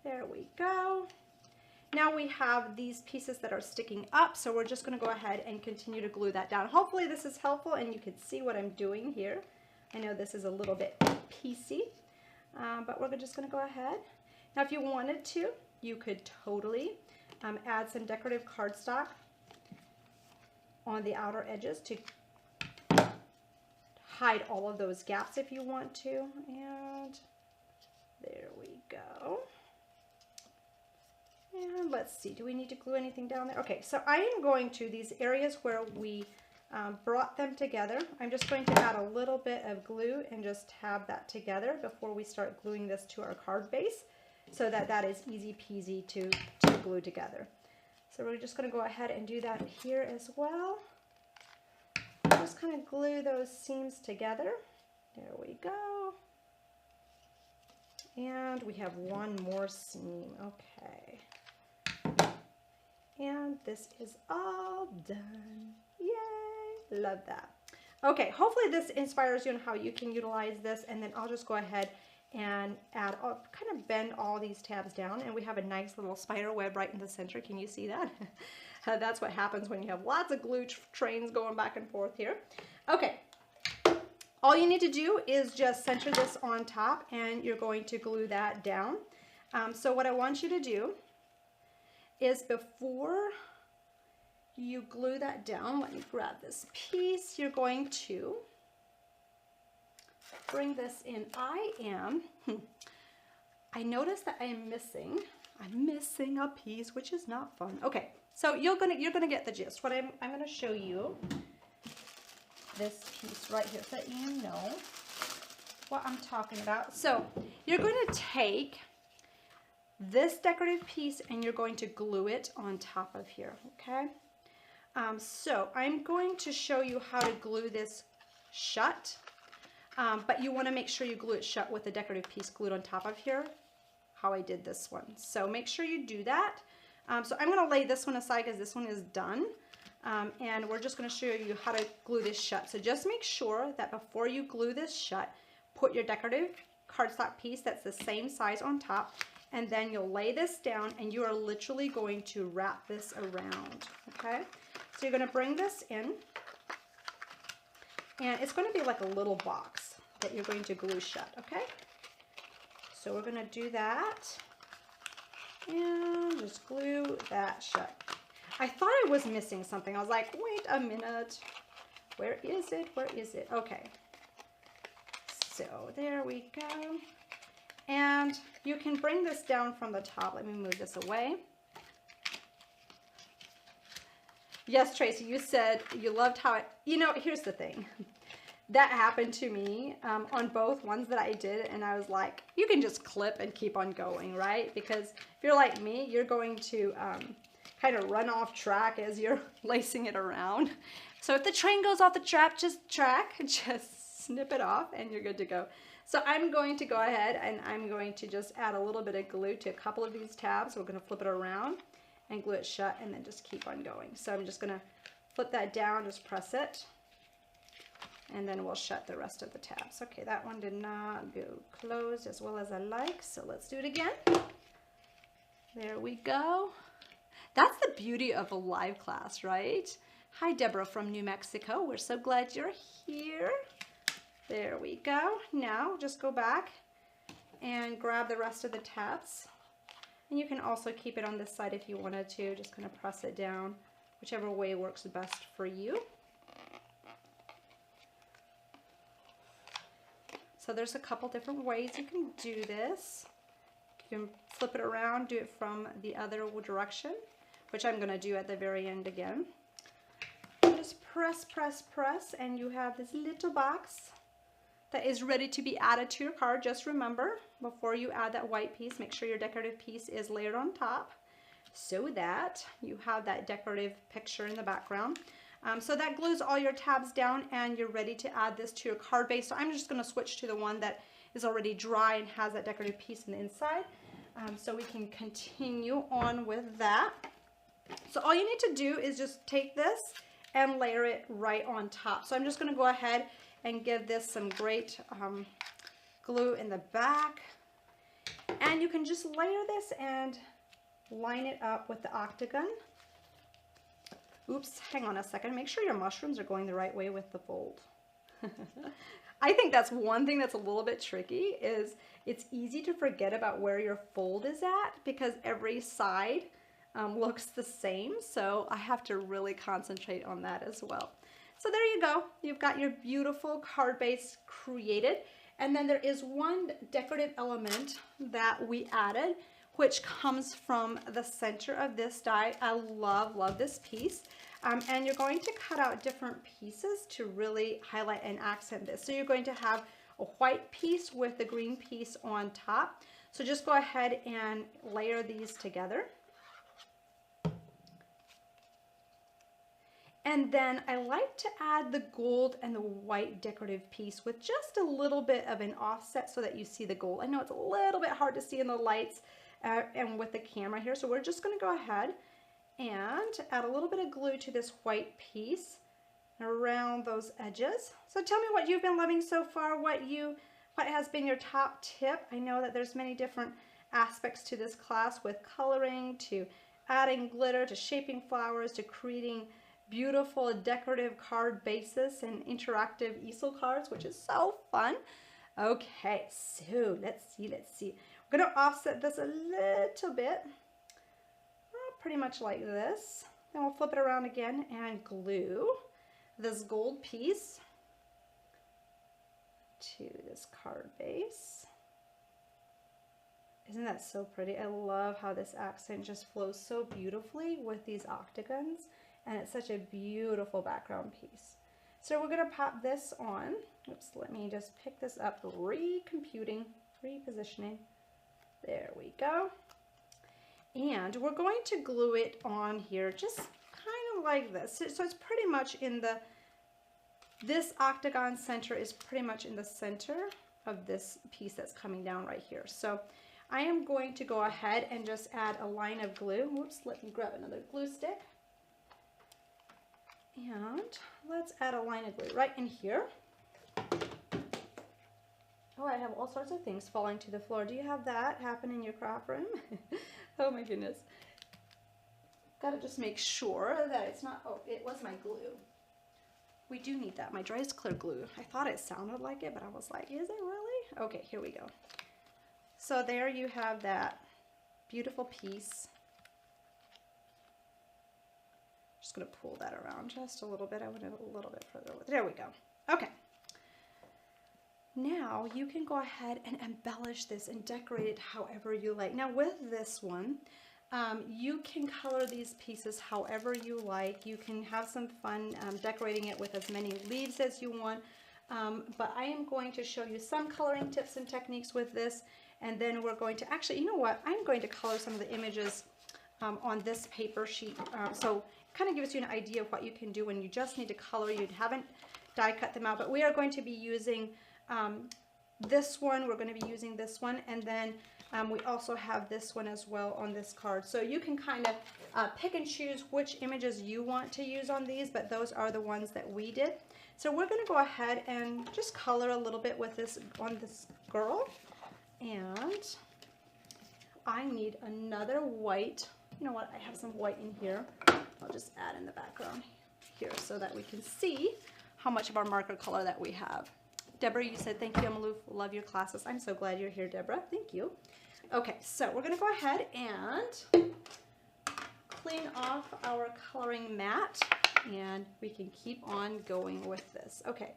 B: There we go. Now we have these pieces that are sticking up, so we're just going to go ahead and continue to glue that down. Hopefully this is helpful and you can see what I'm doing here. I know this is a little bit piecey, but we're just going to go ahead. Now if you wanted to, you could totally add some decorative cardstock on the outer edges to hide all of those gaps if you want to. And there we go. And let's see, do we need to glue anything down there? Okay, so I am going to these areas where we brought them together. I'm just going to add a little bit of glue and just tab that together before we start gluing this to our card base, so that that is easy peasy to glue together. So we're just going to go ahead and do that here as well. Just kind of glue those seams together. There we go. And we have one more seam. Okay. And this is all done. Yay! Love that. Okay, hopefully this inspires you on how you can utilize this, and then I'll just go ahead and add, kind of bend all these tabs down, and we have a nice little spider web right in the center. Can you see that? That's what happens when you have lots of glue trains going back and forth here. Okay, all you need to do is just center this on top, and you're going to glue that down. So what I want you to do is before you glue that down, let me grab this piece. You're going to bring this in. I noticed that I'm missing a piece, which is not fun. Okay, so you're gonna get the gist. What I'm gonna show you this piece right here so that you know what I'm talking about. So you're going to take this decorative piece and you're going to glue it on top of here, okay? So I'm going to show you how to glue this shut, but you want to make sure you glue it shut with the decorative piece glued on top of here, how I did this one. So make sure you do that. So I'm going to lay this one aside because this one is done. And we're just going to show you how to glue this shut. So just make sure that before you glue this shut, put your decorative cardstock piece that's the same size on top, and then you'll lay this down and you are literally going to wrap this around, okay? So you're going to bring this in, and it's going to be like a little box that you're going to glue shut, okay? So we're going to do that and just glue that shut. I thought I was missing something. I was like, wait a minute. Where is it? Where is it? Okay. So there we go. And you can bring this down from the top. Let me move this away. Yes, Tracy, you said you loved how it, you know, here's the thing. That happened to me on both ones that I did, and I was like, you can just clip and keep on going, right? Because if you're like me, you're going to kind of run off track as you're lacing it around. So if the train goes off the track, just snip it off and you're good to go. So I'm going to go ahead and I'm going to just add a little bit of glue to a couple of these tabs. We're going to flip it around and glue it shut and then just keep on going. So I'm just going to flip that down, just press it, and then we'll shut the rest of the tabs. Okay, that one did not go closed as well as I like, so let's do it again. There we go. That's the beauty of a live class, right? Hi, Deborah from New Mexico. We're so glad you're here. There we go. Now just go back and grab the rest of the tabs. And you can also keep it on this side if you wanted to. Just kind of press it down, whichever way works best for you. So there's a couple different ways you can do this. You can flip it around, do it from the other direction, which I'm going to do at the very end again. Just press, press, press, and you have this little box that is ready to be added to your card. Just remember, before you add that white piece, make sure your decorative piece is layered on top so that you have that decorative picture in the background. So that glues all your tabs down and you're ready to add this to your card base. So I'm just going to switch to the one that is already dry and has that decorative piece in the inside. So we can continue on with that. So all you need to do is just take this and layer it right on top. So I'm just going to go ahead and give this some great glue in the back. And you can just layer this and line it up with the octagon. Oops, hang on a second. Make sure your mushrooms are going the right way with the fold. I think that's one thing that's a little bit tricky, is it's easy to forget about where your fold is at because every side looks the same. So I have to really concentrate on that as well. So there you go. You've got your beautiful card base created. And then there is one decorative element that we added, which comes from the center of this die. I love, love this piece. And you're going to cut out different pieces to really highlight and accent this. So you're going to have a white piece with the green piece on top. So just go ahead and layer these together. And then I like to add the gold and the white decorative piece with just a little bit of an offset so that you see the gold. I know it's a little bit hard to see in the lights and with the camera here. So we're just going to go ahead and add a little bit of glue to this white piece around those edges. So tell me what you've been loving so far, what has been your top tip. I know that there's many different aspects to this class, with coloring, to adding glitter, to shaping flowers, to creating beautiful decorative card bases and interactive easel cards, which is so fun. Okay, so let's see. We're going to offset this a little bit. pretty much like this. Then we'll flip it around again and glue this gold piece to this card base. Isn't that so pretty? I love how this accent just flows so beautifully with these octagons, and it's such a beautiful background piece. So we're going to pop this on. Oops, let me just pick this up, recomputing, repositioning. There we go. And we're going to glue it on here just kind of like this. So it's pretty much in this octagon center is pretty much in the center of this piece that's coming down right here. So I am going to go ahead and just add a line of glue. Whoops, let me grab another glue stick. And let's add a line of glue right in here. Oh, I have all sorts of things falling to the floor. Do you have that happen in your craft room? Oh my goodness. Gotta just make sure that it's not, oh, it was my glue. We do need that. My dry clear glue. I thought it sounded like it, but I was like, is it really? Okay, here we go. So there you have that beautiful piece. Just going to pull that around just a little bit. I want it a little bit further. There we go. Okay. Now you can go ahead and embellish this and decorate it however you like. Now with this one, you can color these pieces however you like. You can have some fun decorating it with as many leaves as you want. But I am going to show you some coloring tips and techniques with this. And then we're going to actually, you know what? I'm going to color some of the images on this paper sheet. So it kind of gives you an idea of what you can do when you just need to color. You haven't die cut them out, but we are going to be using this one. We're going to be using this one. And then we also have this one as well on this card. So you can kind of pick and choose which images you want to use on these, but those are the ones that we did. So we're going to go ahead and just color a little bit with this on this girl. And I need another white. You know what? I have some white in here. I'll just add in the background here so that we can see how much of our marker color that we have. Deborah, you said, thank you, Emalu. Love your classes. I'm so glad you're here, Deborah. Thank you. Okay, so we're going to go ahead and clean off our coloring mat, and we can keep on going with this. Okay,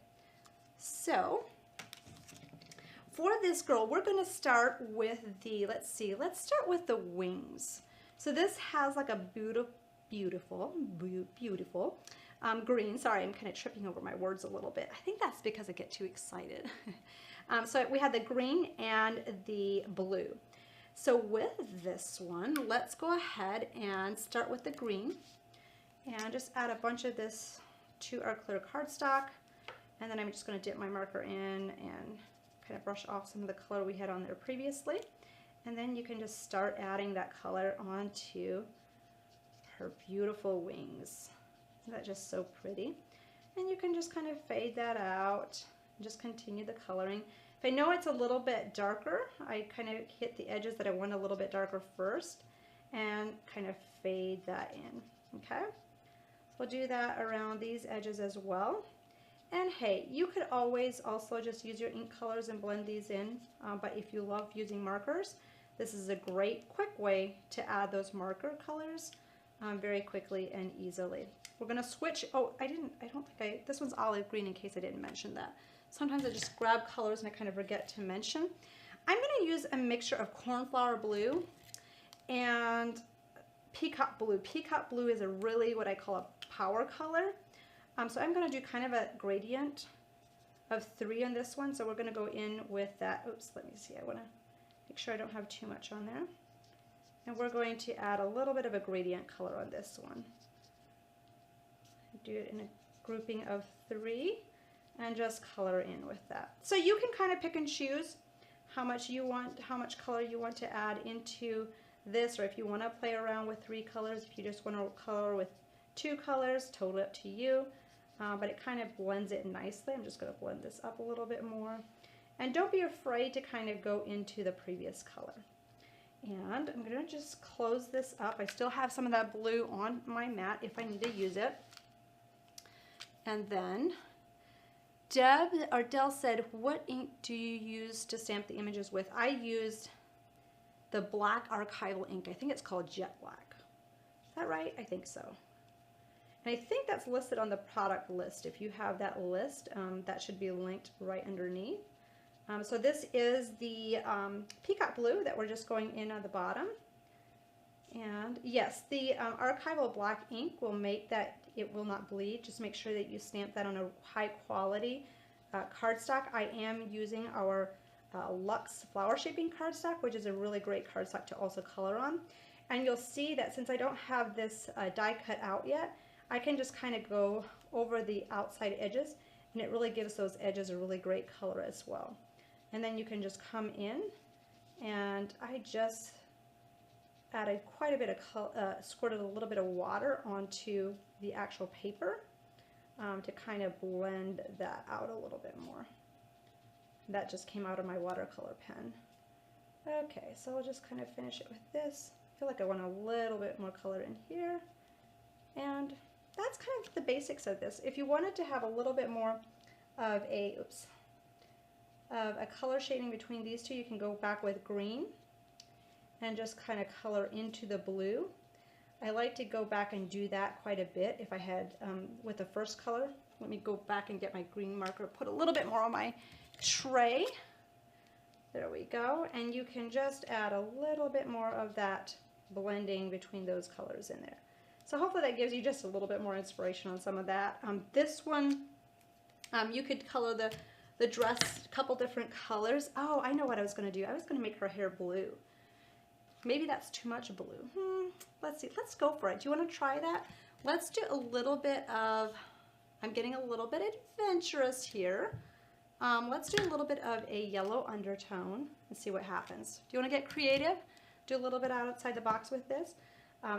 B: so for this girl, we're going to start with the, let's start with the wings. So this has like a beautiful green. Sorry, I'm kind of tripping over my words a little bit. I think that's because I get too excited. So we had the green and the blue. So with this one, let's go ahead and start with the green and just add a bunch of this to our clear cardstock. And then I'm just going to dip my marker in and kind of brush off some of the color we had on there previously. And then you can just start adding that color onto her beautiful wings. Isn't that just so pretty? And you can just kind of fade that out and just continue the coloring. If I know it's a little bit darker, I kind of hit the edges that I want a little bit darker first and kind of fade that in, okay? So we'll do that around these edges as well. And hey, you could always also just use your ink colors and blend these in, but if you love using markers, this is a great quick way to add those marker colors very quickly and easily. We're going to switch. Oh, this one's olive green in case I didn't mention that. Sometimes I just grab colors and I kind of forget to mention. I'm going to use a mixture of cornflower blue and peacock blue. Peacock blue is a really what I call a power color. So I'm going to do kind of a gradient of 3 on this one. So we're going to go in with that. Oops, let me see. I want to make sure I don't have too much on there. And we're going to add a little bit of a gradient color on this one. Do it in a grouping of 3 and just color in with that. So you can kind of pick and choose how much you want, how much color you want to add into this, or if you want to play around with 3 colors, if you just want to color with 2 colors, totally up to you. But it kind of blends it nicely. I'm just going to blend this up a little bit more. And don't be afraid to kind of go into the previous color. And I'm going to just close this up. I still have some of that blue on my mat if I need to use it. And then Del said, what ink do you use to stamp the images with? I used the black archival ink. I think it's called Jet Black. that right? I think so. And I think that's listed on the product list. If you have that list, that should be linked right underneath. So this is the peacock blue that we're just going in on the bottom. And yes, the archival black ink will make that it will not bleed. Just make sure that you stamp that on a high quality cardstock. I am using our Luxe flower shaping cardstock, which is a really great cardstock to also color on. And you'll see that since I don't have this die cut out yet, I can just kind of go over the outside edges, and it really gives those edges a really great color as well. And then you can just come in, and I just added quite a bit of color, squirted a little bit of water onto the actual paper to kind of blend that out a little bit more. That just came out of my watercolor pen. Okay, so I'll just kind of finish it with this. I feel like I want a little bit more color in here. And that's kind of the basics of this. If you wanted to have a little bit more of a, of a color shading between these two, you can go back with green and just kind of color into the blue. I like to go back and do that quite a bit if I had with the first color. Let me go back and get my green marker, put a little bit more on my tray. There we go. And you can just add a little bit more of that blending between those colors in there. So hopefully that gives you just a little bit more inspiration on some of that. This one, you could color the dress a couple different colors. Oh, I know what I was going to do. I was going to make her hair blue. Maybe that's too much blue. Let's see. Let's go for it. Do you want to try that? Let's do a little bit of, I'm getting a little bit adventurous here. Let's do a little bit of a yellow undertone and see what happens. Do you want to get creative? Do a little bit outside the box with this.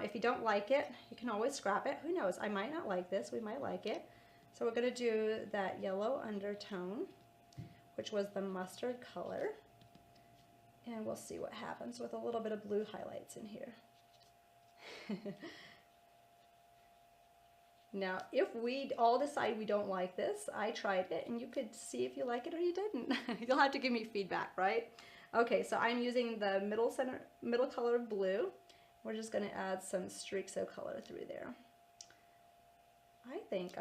B: If you don't like it, you can always scrap it. Who knows? I might not like this. We might like it. So we're going to do that yellow undertone, which was the mustard color. And we'll see what happens with a little bit of blue highlights in here. Now, if we all decide we don't like this, I tried it, and you could see if you like it or you didn't. You'll have to give me feedback, right? Okay, so I'm using the middle color of blue. We're just going to add some streaks of color through there. I think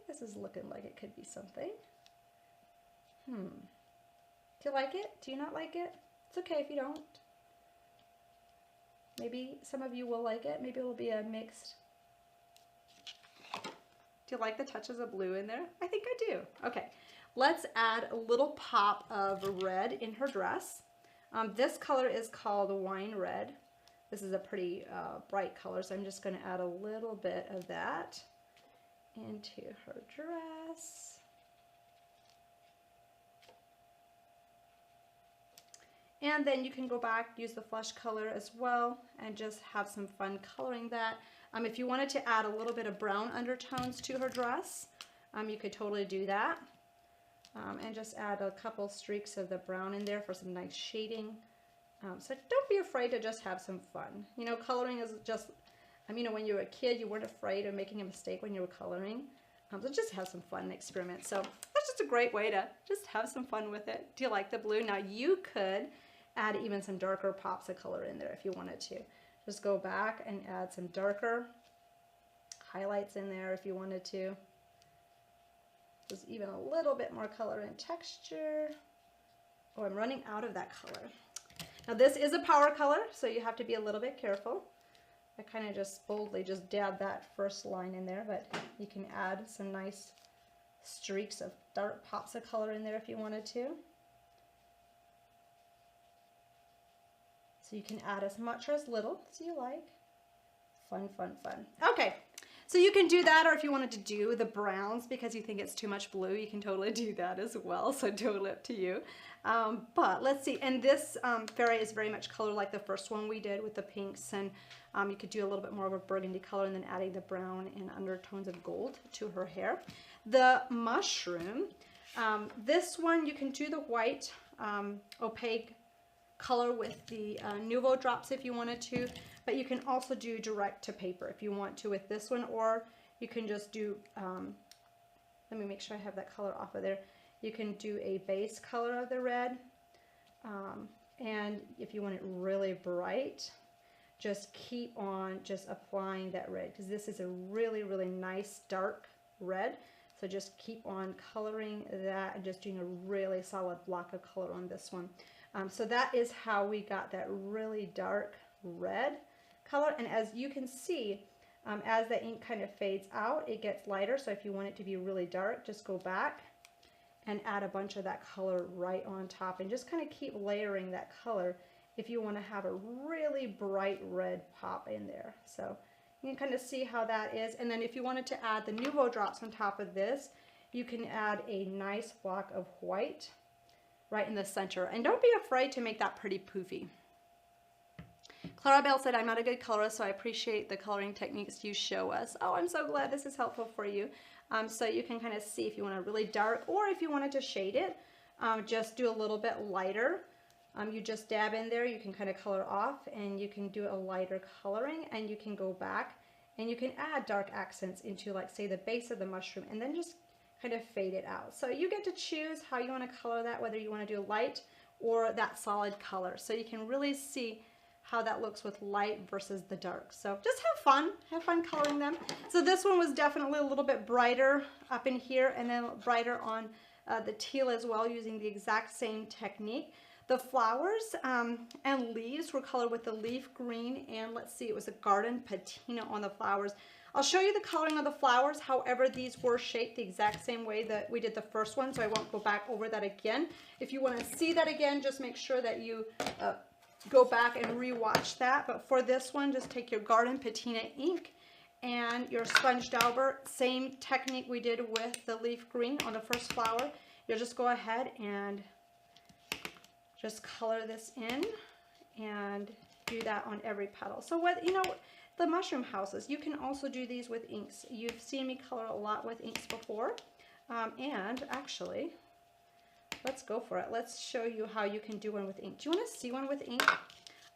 B: this is looking like it could be something. Do you like it? Do you not like it? It's okay if you don't. Maybe some of you will like it. Maybe it'll be a mixed. Do you like the touches of blue in there? I think I do. Okay, let's add a little pop of red in her dress. This color is called wine red. This is a pretty bright color, so I'm just going to add a little bit of that into her dress. And then you can go back, use the flesh color as well, and just have some fun coloring that. If you wanted to add a little bit of brown undertones to her dress, you could totally do that. And just add a couple streaks of the brown in there for some nice shading. So don't be afraid to just have some fun. You know, coloring is just, you know, when you were a kid, you weren't afraid of making a mistake when you were coloring. So just have some fun and experiment. So that's just a great way to just have some fun with it. Do you like the blue? Now you could add even some darker pops of color in there if you wanted to. Just go back and add some darker highlights in there if you wanted to. Just even a little bit more color and texture. Oh, I'm running out of that color. Now this is a power color, so you have to be a little bit careful. I kind of just boldly just dab that first line in there, but you can add some nice streaks of dark pops of color in there if you wanted to. So you can add as much or as little as you like. Fun, fun, fun. Okay, so you can do that, or if you wanted to do the browns because you think it's too much blue, you can totally do that as well, so totally up to you. But let's see, and this fairy is very much color like the first one we did with the pinks, and you could do a little bit more of a burgundy color and then adding the brown and undertones of gold to her hair. The mushroom, this one you can do the white opaque color with the Nuvo drops if you wanted to, but you can also do direct to paper if you want to with this one, or you can just do, let me make sure I have that color off of there. You can do a base color of the red, and if you want it really bright, just keep on just applying that red, because this is a really, really nice dark red. So just keep on coloring that and just doing a really solid block of color on this one. So that is how we got that really dark red color. And as you can see, as the ink kind of fades out, it gets lighter. So if you want it to be really dark, just go back and add a bunch of that color right on top, and just kind of keep layering that color if you want to have a really bright red pop in there. So you can kind of see how that is. And then if you wanted to add the Nuvo drops on top of this, you can add a nice block of white right in the center. And don't be afraid to make that pretty poofy. Clarabelle said, I'm not a good colorist, so I appreciate the coloring techniques you show us. Oh, I'm so glad this is helpful for you. So you can kind of see if you want a really dark, or if you wanted to shade it, just do a little bit lighter. You just dab in there, you can kind of color off, and you can do a lighter coloring, and you can go back and you can add dark accents into, like, say, the base of the mushroom, and then just kind of fade it out. So you get to choose how you want to color that, whether you want to do light or that solid color. So you can really see how that looks with light versus the dark. So just have fun coloring them. So this one was definitely a little bit brighter up in here, and then brighter on the teal as well, using the exact same technique. The flowers and leaves were colored with the leaf green, and let's see, it was a garden patina on the flowers. I'll show you the coloring of the flowers. However, these were shaped the exact same way that we did the first one, so I won't go back over that again. If you want to see that again, just make sure that you go back and re-watch that. But for this one, just take your garden patina ink and your sponge dauber, same technique we did with the leaf green on the first flower. You'll just go ahead and just color this in and do that on every petal. So what, you know, the mushroom houses, you can also do these with inks. You've seen me color a lot with inks before. And actually, let's go for it. Let's show you how you can do one with ink. Do you want to see one with ink?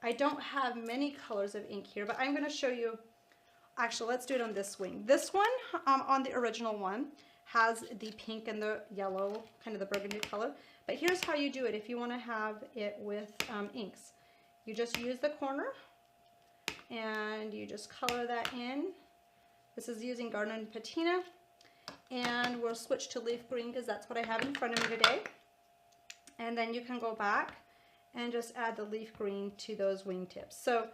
B: I don't have many colors of ink here, but I'm going to show you. Actually, let's do it on this wing. This one, on the original one, has the pink and the yellow, kind of the burgundy color. But here's how you do it if you want to have it with inks. You just use the corner and you just color that in. This is using garden patina, and we'll switch to leaf green because that's what I have in front of me today. And then you can go back and just add the leaf green to those wingtips. So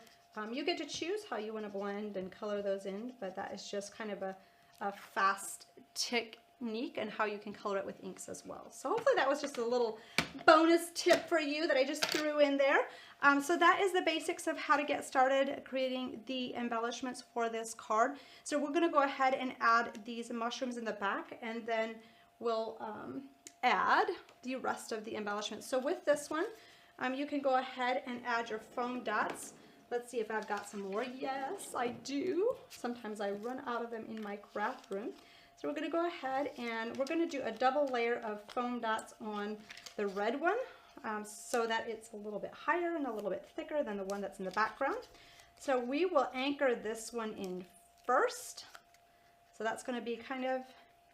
B: you get to choose how you want to blend and color those in, but that is just kind of a fast technique and how you can color it with inks as well. So hopefully that was just a little bonus tip for you that I just threw in there. So that is the basics of how to get started creating the embellishments for this card. So we're going to go ahead and add these mushrooms in the back, and then we'll add the rest of the embellishments. So with this one, you can go ahead and add your foam dots. Let's see if I've got some more. Yes, I do. Sometimes I run out of them in my craft room. So we're going to go ahead and we're going to do a double layer of foam dots on the red one, so that it's a little bit higher and a little bit thicker than the one that's in the background. So we will anchor this one in first. So that's going to be kind of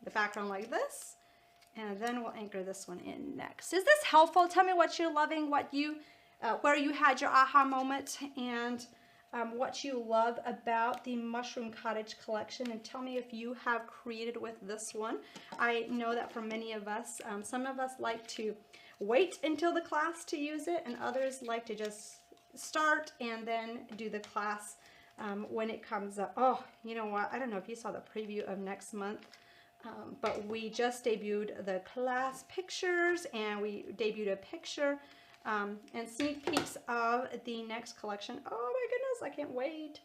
B: the background like this. And then we'll anchor this one in next. Is this helpful? Tell me what you're loving, what you, where you had your aha moment, and what you love about the Mushroom Cottage collection, and tell me if you have created with this one. I know that for many of us, some of us like to wait until the class to use it, and others like to just start and then do the class when it comes up. Oh, you know what? I don't know if you saw the preview of next month. But we just debuted the class pictures, and we debuted a picture and sneak peeks of the next collection. Oh my goodness, I can't wait.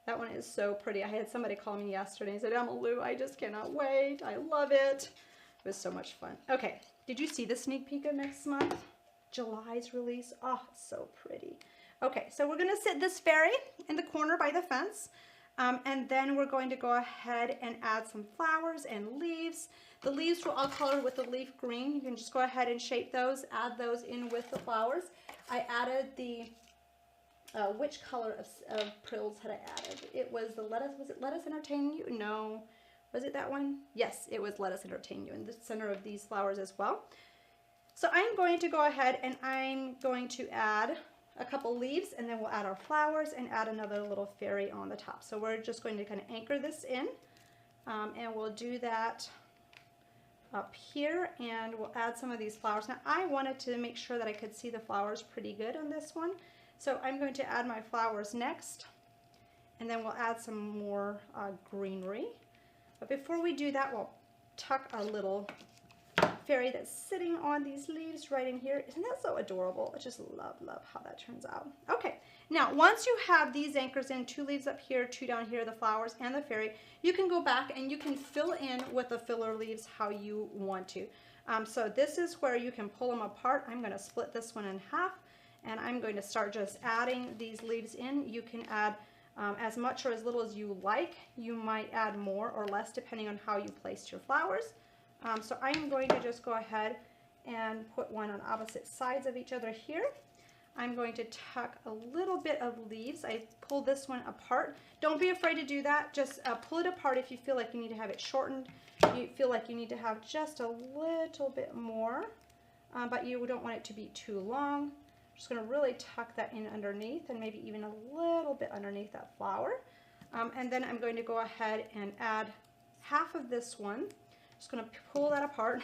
B: That one is so pretty. I had somebody call me yesterday and said, Emmylou, I just cannot wait. I love it. It was so much fun. Okay, did you see the sneak peek of next month? July's release. Oh, it's so pretty. Okay, so we're going to sit this fairy in the corner by the fence. And then we're going to go ahead and add some flowers and leaves. The leaves were all colored with the leaf green. You can just go ahead and shape those, add those in with the flowers. I added the, which color of prills had I added? It was the lettuce. Was it Lettuce Entertain You? No. Was it that one? Yes, it was Lettuce Entertain You in the center of these flowers as well. So I'm going to go ahead and I'm going to add a couple leaves, and then we'll add our flowers and add another little fairy on the top. So we're just going to kind of anchor this in, and we'll do that up here, and we'll add some of these flowers. Now I wanted to make sure that I could see the flowers pretty good on this one, so I'm going to add my flowers next, and then we'll add some more greenery. But before we do that, we'll tuck our little fairy that's sitting on these leaves right in here. Isn't that so adorable? I just love how that turns out. Okay, now once you have these anchors in, 2 leaves up here, 2 down here, the flowers and the fairy, you can go back and you can fill in with the filler leaves how you want to. So this is where you can pull them apart. I'm going to split this one in half, and I'm going to start just adding these leaves in. You can add as much or as little as you like. You might add more or less depending on how you placed your flowers. So I'm going to just go ahead and put one on opposite sides of each other here. I'm going to tuck a little bit of leaves. I pull this one apart. Don't be afraid to do that. Just pull it apart if you feel like you need to have it shortened. You feel like you need to have just a little bit more, but you don't want it to be too long. Just going to really tuck that in underneath, and maybe even a little bit underneath that flower. And then I'm going to go ahead and add half of this one. Just going to pull that apart.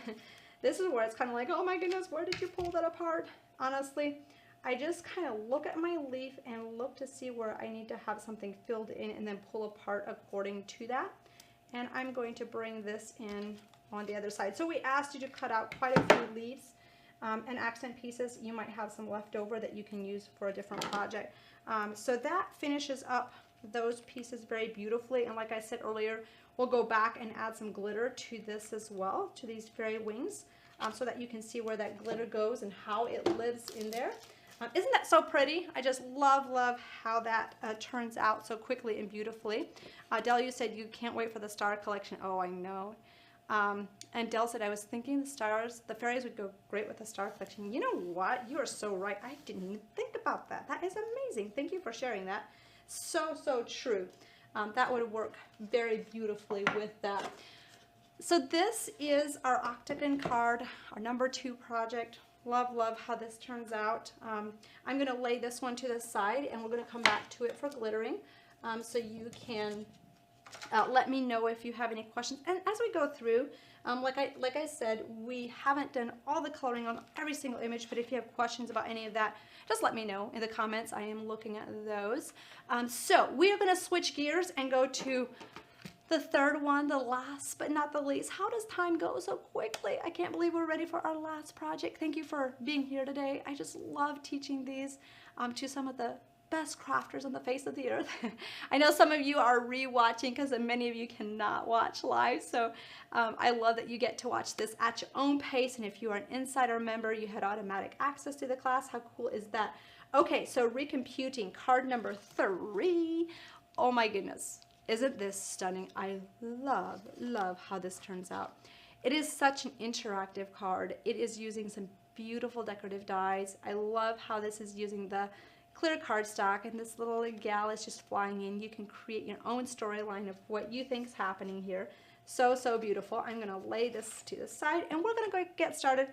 B: This is where it's kind of like, oh my goodness, where did you pull that apart? Honestly, I just kind of look at my leaf and look to see where I need to have something filled in, and then pull apart according to that. And I'm going to bring this in on the other side. So we asked you to cut out quite a few leaves and accent pieces. You might have some left over that you can use for a different project. So that finishes up those pieces very beautifully. And like I said earlier, we'll go back and add some glitter to this as well, to these fairy wings, so that you can see where that glitter goes and how it lives in there. Isn't that so pretty? I just love how that turns out so quickly and beautifully. Delia said you can't wait for the star collection. Oh, I know. And Del said, I was thinking the fairies would go great with the star collection. You know what? You are so right. I didn't even think about that. That is amazing. Thank you for sharing that. So true. That would work very beautifully with that. So this is our octagon card, our number 2 project. Love how this turns out. I'm going to lay this one to the side, and we're going to come back to it for glittering. So you can let me know if you have any questions. And as we go through, like I said, we haven't done all the coloring on every single image, but if you have questions about any of that, just let me know in the comments. I am looking at those. So we are going to switch gears and go to the third one, the last but not the least. How does time go so quickly? I can't believe we're ready for our last project. Thank you for being here today. I just love teaching these to some of the best crafters on the face of the earth. I know some of you are re-watching because many of you cannot watch live, so I love that you get to watch this at your own pace, and if you are an insider member, you had automatic access to the class. How cool is that? Okay, so recomputing card number 3. Oh my goodness, isn't this stunning? I love how this turns out. It is such an interactive card. It is using some beautiful decorative dies. I love how this is using the clear cardstock, and this little gal is just flying in. You can create your own storyline of what you think is happening here. So beautiful. I'm going to lay this to the side, and we're going to go get started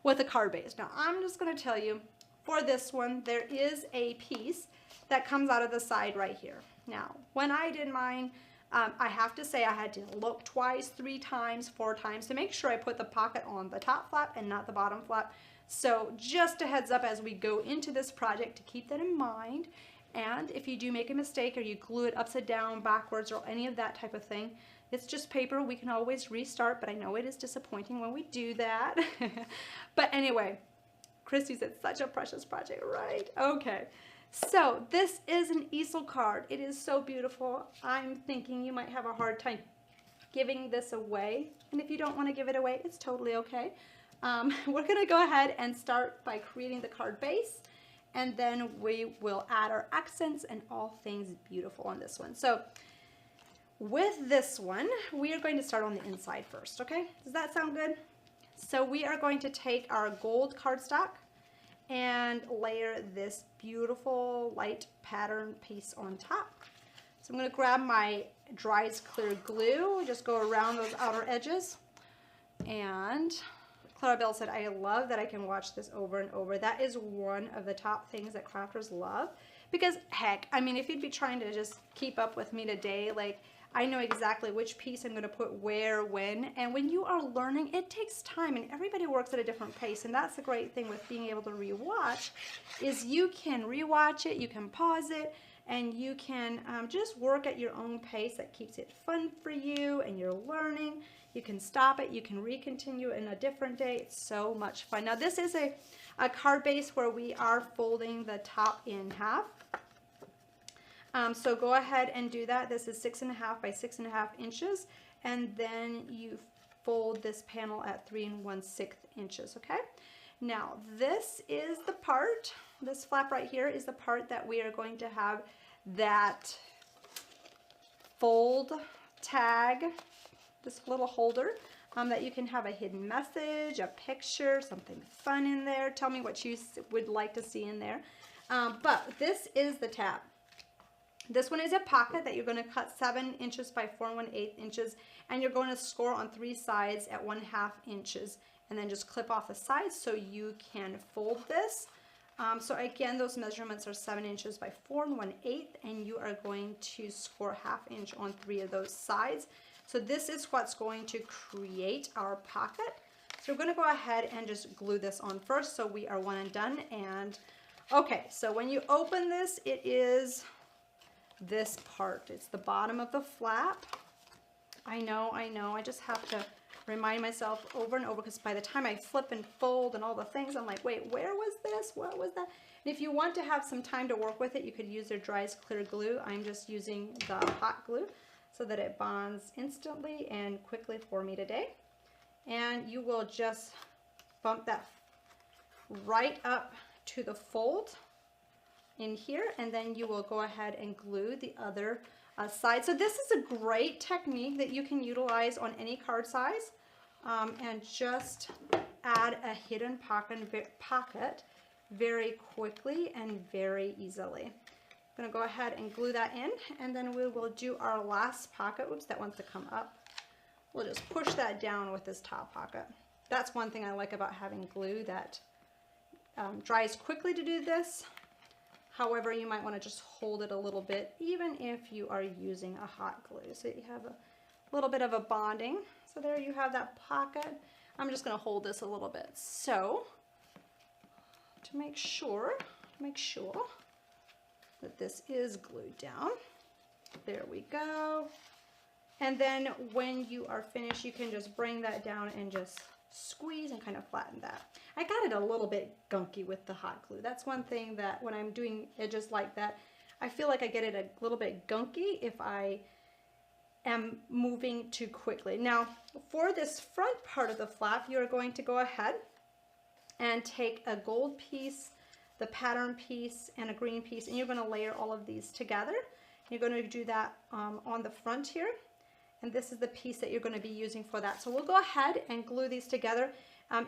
B: with the card base. Now I'm just going to tell you, for this one, there is a piece that comes out of the side right here. Now when I did mine, I have to say I had to look twice, 3 times, 4 times to make sure I put the pocket on the top flap and not the bottom flap. So just a heads up as we go into this project to keep that in mind. And if you do make a mistake or you glue it upside down, backwards, or any of that type of thing, it's just paper. We can always restart, but I know it is disappointing when we do that. But anyway, Christy's it's such a precious project, right? Okay. So this is an easel card. It is so beautiful. I'm thinking you might have a hard time giving this away. And if you don't want to give it away, it's totally okay. We're going to go ahead and start by creating the card base, and then we will add our accents and all things beautiful on this one. So with this one, we are going to start on the inside first, okay? Does that sound good? So we are going to take our gold cardstock and layer this beautiful light pattern piece on top. So I'm going to grab my Dries Clear Glue, just go around those outer edges, and Clarabelle said, I love that I can watch this over and over. That is one of the top things that crafters love. Because heck, I mean, if you'd be trying to just keep up with me today, like I know exactly which piece I'm going to put where, when. And when you are learning, it takes time and everybody works at a different pace. And that's the great thing with being able to rewatch is you can rewatch it, you can pause it, and you can just work at your own pace. That keeps it fun for you and you're learning. You can stop it, you can recontinue in a different day. It's so much fun. Now this is a card base where we are folding the top in half. So go ahead and do that. This is 6.5 by 6.5 inches. And then you fold this panel at 3 1/6 inches, okay? Now this is the part, this flap right here is the part that we are going to have that fold tag, this little holder that you can have a hidden message, a picture, something fun in there. Tell me what you would like to see in there. But this is the tab. This one is a pocket that you're going to cut 7 inches by 4 1/8 inches, and you're going to score on 3 sides at 1/2 inches, and then just clip off the sides so you can fold this. So again, those measurements are 7 inches by 4 1/8, and you are going to score 1/2 inch on 3 of those sides. So this is what's going to create our pocket. So we're going to go ahead and just glue this on first, so we are 1 and done. And okay, so when you open this, it is this part. It's the bottom of the flap. I know, I just have to remind myself over and over, because by the time I flip and fold and all the things, I'm like, wait, where was this? What was that? And if you want to have some time to work with it, you could use their Dries Clear Glue. I'm just using the hot glue so that it bonds instantly and quickly for me today. And you will just bump that right up to the fold in here, and then you will go ahead and glue the other side. So this is a great technique that you can utilize on any card size, and just add a hidden pocket very quickly and very easily. I'm going to go ahead and glue that in, and then we will do our last pocket. Oops, that wants to come up. We'll just push that down with this top pocket. That's one thing I like about having glue that dries quickly to do this. However, you might want to just hold it a little bit, even if you are using a hot glue. So you have a little bit of a bonding. So there you have that pocket. I'm just going to hold this a little bit. So to make sure that this is glued down. There we go. And then when you are finished, you can just bring that down and just squeeze and kind of flatten that. I got it a little bit gunky with the hot glue. That's one thing that when I'm doing edges like that, I feel like I get it a little bit gunky if I am moving too quickly. Now, for this front part of the flap, you're going to go ahead and take a gold piece, the pattern piece, and a green piece, and you're going to layer all of these together. You're going to do that on the front here. And this is the piece that you're going to be using for that. So we'll go ahead and glue these together.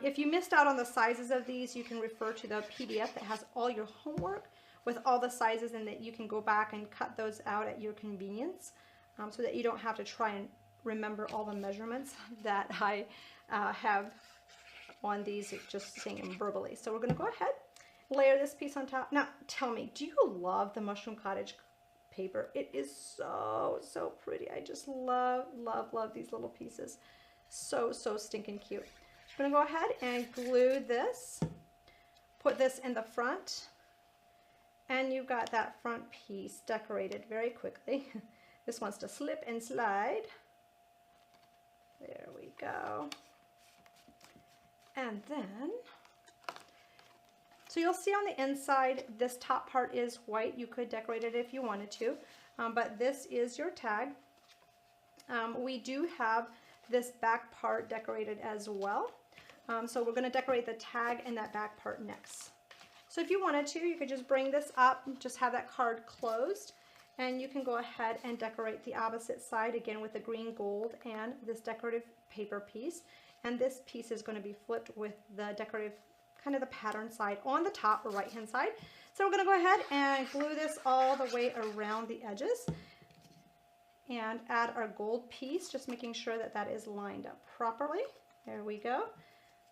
B: If you missed out on the sizes of these, you can refer to the PDF that has all your homework with all the sizes, and that you can go back and cut those out at your convenience, so that you don't have to try and remember all the measurements that I have on these, just saying them verbally. So we're going to go ahead, layer this piece on top. Now tell me, do you love the Mushroom Cottage paper? It is so pretty. I just love these little pieces. So stinking cute. I'm gonna go ahead and glue this, put this in the front, and you've got that front piece decorated very quickly. This wants to slip and slide. There we go. And then, so you'll see on the inside, this top part is white. You could decorate it if you wanted to, but this is your tag. We do have this back part decorated as well. So we're going to decorate the tag and that back part next. So if you wanted to, you could just bring this up, just have that card closed, and you can go ahead and decorate the opposite side again with the green gold and this decorative paper piece. And this piece is going to be flipped with the decorative, kind of the pattern side on the top or right hand side. So we're going to go ahead and glue this all the way around the edges and add our gold piece, just making sure that that is lined up properly. There we go.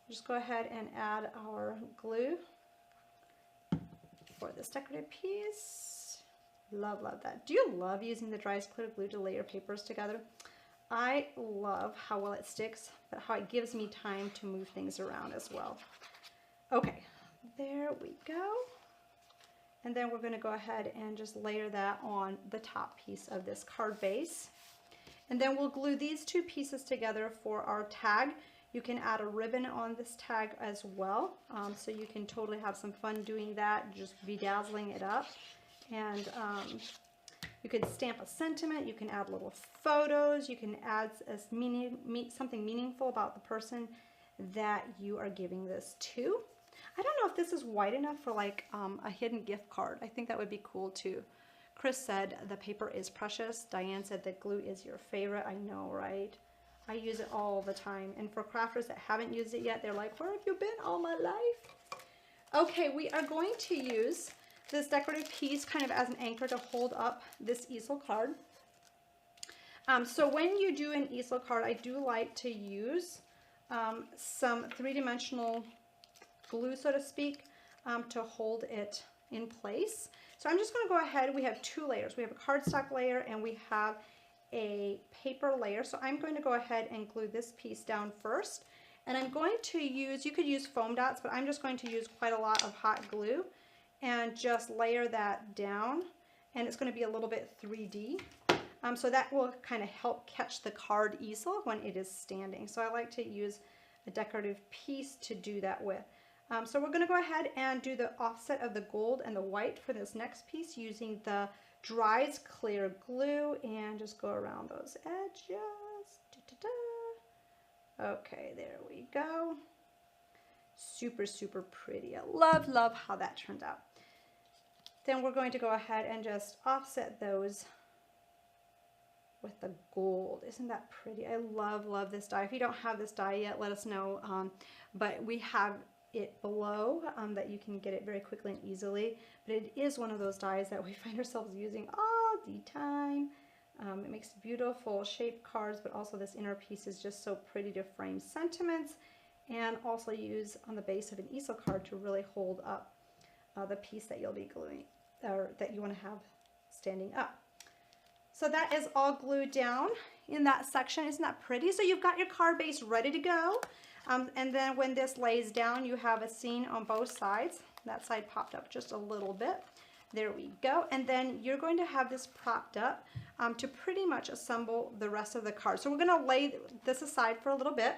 B: Just go ahead and add our glue for this decorative piece. Love, love that. Do you love using the dry clear glue to layer papers together? I love how well it sticks, but how it gives me time to move things around as well. Okay, there we go. And then we're going to go ahead and just layer that on the top piece of this card base. And then we'll glue these two pieces together for our tag. You can add a ribbon on this tag as well. So you can totally have some fun doing that, just bedazzling it up. And you could stamp a sentiment, you can add little photos, you can add something meaningful about the person that you are giving this to. I don't know if this is wide enough for like a hidden gift card. I think that would be cool too. Chris said the paper is precious. Diane said that glue is your favorite. I know, right? I use it all the time. And for crafters that haven't used it yet, they're like, where have you been all my life? Okay, we are going to use this decorative piece kind of as an anchor to hold up this easel card. So when you do an easel card, I do like to use some three-dimensional glue, so to speak, to hold it in place. So I'm just going to go ahead. We have two layers. We have a cardstock layer and we have a paper layer. So I'm going to go ahead and glue this piece down first. And I'm going to use, you could use foam dots, but I'm just going to use quite a lot of hot glue and just layer that down. And it's going to be a little bit 3D. So that will kind of help catch the card easel when it is standing. So I like to use a decorative piece to do that with. So we're going to go ahead and do the offset of the gold and the white for this next piece using the Dries Clear Glue and just go around those edges. Okay, there we go. Super, super pretty. I love, love how that turned out. Then we're going to go ahead and just offset those with the gold. Isn't that pretty? I love, love this die. If you don't have this die yet, let us know. But we have it below that you can get it very quickly and easily. But it is one of those dies that we find ourselves using all the time. It makes beautiful shaped cards, but also this inner piece is just so pretty to frame sentiments and also use on the base of an easel card to really hold up the piece that you'll be gluing or that you want to have standing up. So that is all glued down in that section. Isn't that pretty? So you've got your card base ready to go. And then when this lays down, you have a seam on both sides. That side popped up just a little bit. There we go. And then you're going to have this propped up to pretty much assemble the rest of the card. So we're going to lay this aside for a little bit.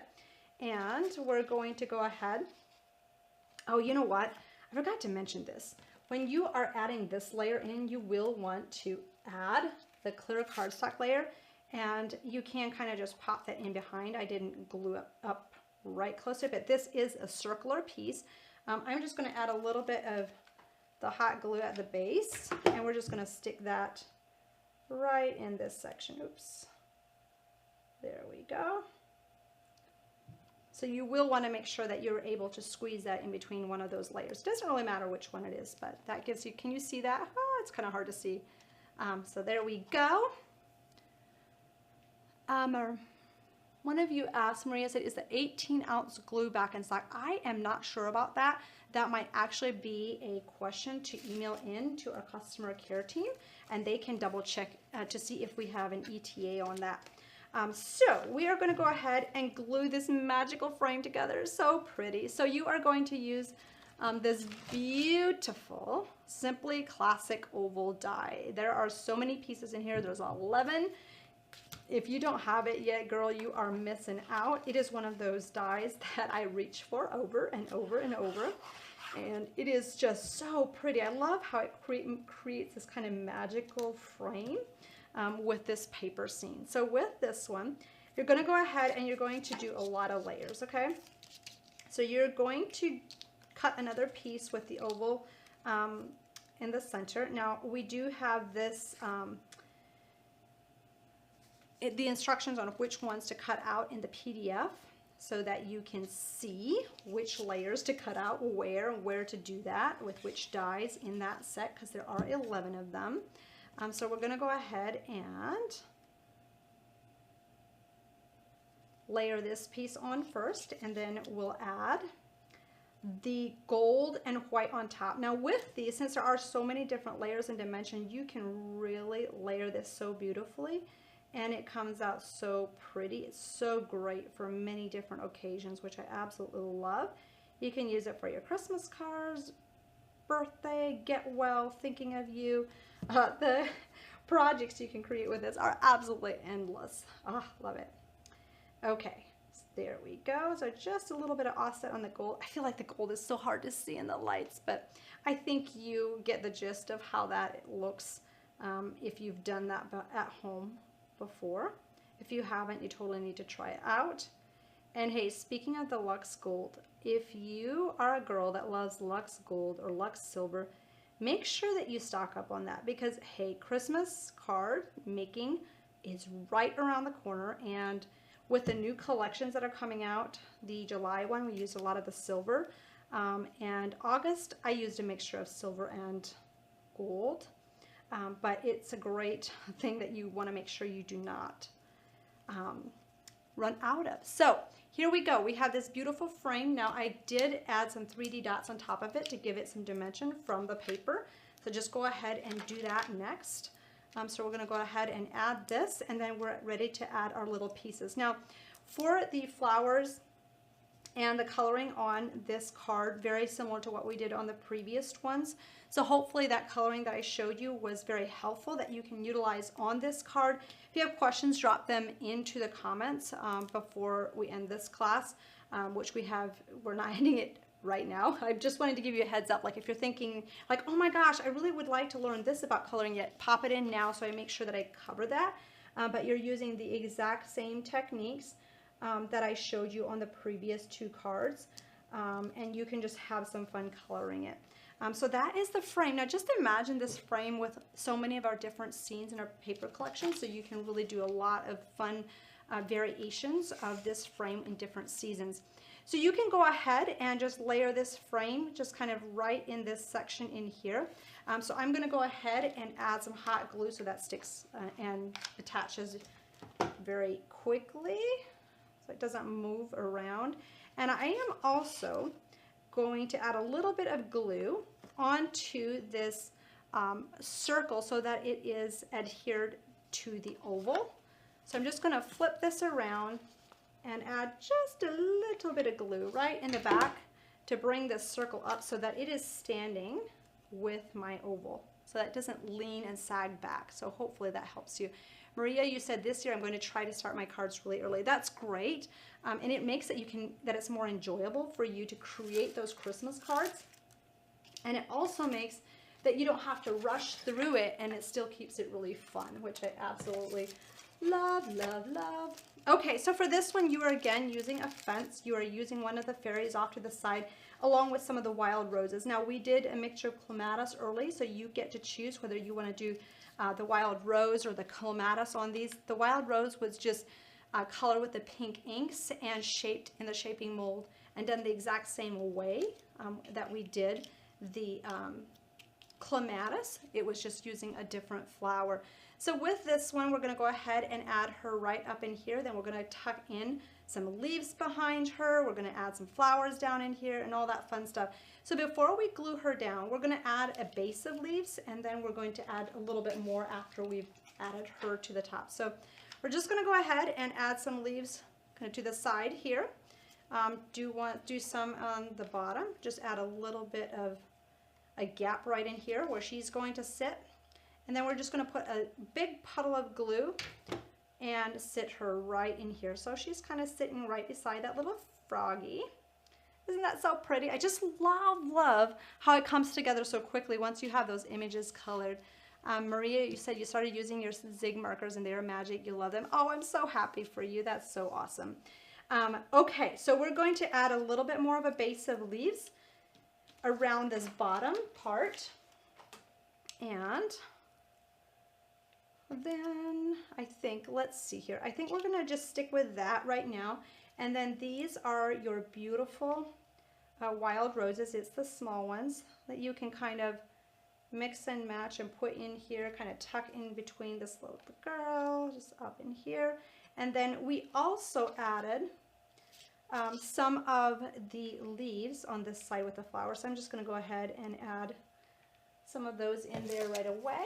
B: And we're going to go ahead. Oh, you know what? I forgot to mention this. When you are adding this layer in, you will want to add the clear cardstock layer. And you can kind of just pop that in behind. I didn't glue up right close to it, but this is a circular piece. I'm just going to add a little bit of the hot glue at the base, and we're just going to stick that right in this section. Oops. There we go. So you will want to make sure that you're able to squeeze that in between one of those layers. It doesn't really matter which one it is, but that gives you, can you see that? Oh, it's kind of hard to see. So there we go. One of you asked, Maria said, is the 18-ounce glue back in stock? I am not sure about that. That might actually be a question to email in to our customer care team, and they can double check to see if we have an ETA on that. So we are going to go ahead and glue this magical frame together. So pretty. So you are going to use this beautiful Simply Classic oval die. There are so many pieces in here. There's 11. If you don't have it yet, girl, you are missing out. It is one of those dies that I reach for over and over and over. And it is just so pretty. I love how it creates this kind of magical frame with this paper scene. So with this one, you're going to go ahead and you're going to do a lot of layers, okay? So you're going to cut another piece with the oval in the center. Now, we do have this... the instructions on which ones to cut out in the PDF so that you can see which layers to cut out where to do that with which dies in that set, because there are 11 of them. So we're going to go ahead and layer this piece on first, and then we'll add the gold and white on top. Now with these, since there are so many different layers and dimensions, you can really layer this so beautifully, and it comes out so pretty. It's so great for many different occasions, which I absolutely love. You can use it for your Christmas cards, birthday, get well, thinking of you. The projects you can create with this are absolutely endless. Oh, love it. Okay, so there we go. So just a little bit of offset on the gold. I feel like the gold is so hard to see in the lights, but I think you get the gist of how that looks if you've done that at home before. If you haven't, you totally need to try it out. And hey, speaking of the Luxe Gold, if you are a girl that loves Luxe Gold or Luxe Silver, make sure that you stock up on that, because hey, Christmas card making is right around the corner, and with the new collections that are coming out, the July one, we used a lot of the silver, and August, I used a mixture of silver and gold, but it's a great thing that you want to make sure you do not run out of. So here we go. We have this beautiful frame. Now I did add some 3D dots on top of it to give it some dimension from the paper. So just go ahead and do that next. So we're going to go ahead and add this, and then we're ready to add our little pieces. Now for the flowers and the coloring on this card, very similar to what we did on the previous ones. So hopefully that coloring that I showed you was very helpful, that you can utilize on this card. If you have questions, drop them into the comments before we end this class, which we're not ending it right now. I just wanted to give you a heads up, like if you're thinking like, oh my gosh, I really would like to learn this about coloring, yet pop it in now so I make sure that I cover that. But you're using the exact same techniques that I showed you on the previous two cards, and you can just have some fun coloring it. So that is the frame. Now just imagine this frame with so many of our different scenes in our paper collection, so you can really do a lot of fun variations of this frame in different seasons. So you can go ahead and just layer this frame just kind of right in this section in here. So I'm going to go ahead and add some hot glue so that sticks and attaches very quickly, so it doesn't move around. And I am also going to add a little bit of glue onto this circle so that it is adhered to the oval. So I'm just going to flip this around and add just a little bit of glue right in the back to bring this circle up so that it is standing with my oval, so that it doesn't lean and sag back. So hopefully that helps you. Maria, you said this year I'm going to try to start my cards really early. That's great, and it makes it that it's more enjoyable for you to create those Christmas cards, and it also makes that you don't have to rush through it, and it still keeps it really fun, which I absolutely love, love, love. Okay, so for this one, you are again using a fence. You are using one of the fairies off to the side, along with some of the wild roses. Now, we did a mixture of clematis early, so you get to choose whether you want to do the wild rose or the clematis on these. The wild rose was just colored with the pink inks and shaped in the shaping mold and done the exact same way that we did the clematis. It was just using a different flower. So with this one, we're going to go ahead and add her right up in here. Then we're going to tuck in some leaves behind her. We're going to add some flowers down in here and all that fun stuff. So before we glue her down, we're going to add a base of leaves, and then we're going to add a little bit more after we've added her to the top. So we're just going to go ahead and add some leaves kind of to the side here. Do some on the bottom. Just add a little bit of a gap right in here where she's going to sit. And then we're just going to put a big puddle of glue and sit her right in here. So she's kind of sitting right beside that little froggy. Isn't that so pretty? I just love how it comes together so quickly once you have those images colored. Maria, you said you started using your zig markers and they are magic. You love them. Oh, I'm so happy for you. That's so awesome. Okay, so we're going to add a little bit more of a base of leaves around this bottom part. And then I think, let's see here, I think we're going to just stick with that right now. And then these are your beautiful wild roses. It's the small ones that you can kind of mix and match and put in here, kind of tuck in between this little girl, just up in here. And then we also added some of the leaves on this side with the flowers. So I'm just going to go ahead and add some of those in there right away.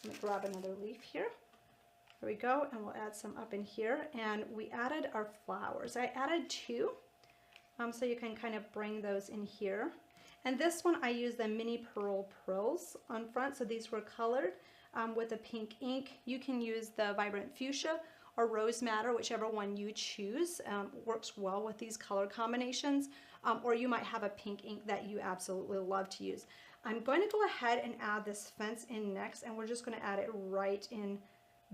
B: Let me grab another leaf here. There we go, and we'll add some up in here. And we added our flowers. I added 2, so you can kind of bring those in here. And this one I used the mini pearls on front, so these were colored with a pink ink. You can use the vibrant fuchsia or rose madder, whichever one you choose. Works well with these color combinations, or you might have a pink ink that you absolutely love to use. I'm going to go ahead and add this fence in next, and we're just going to add it right in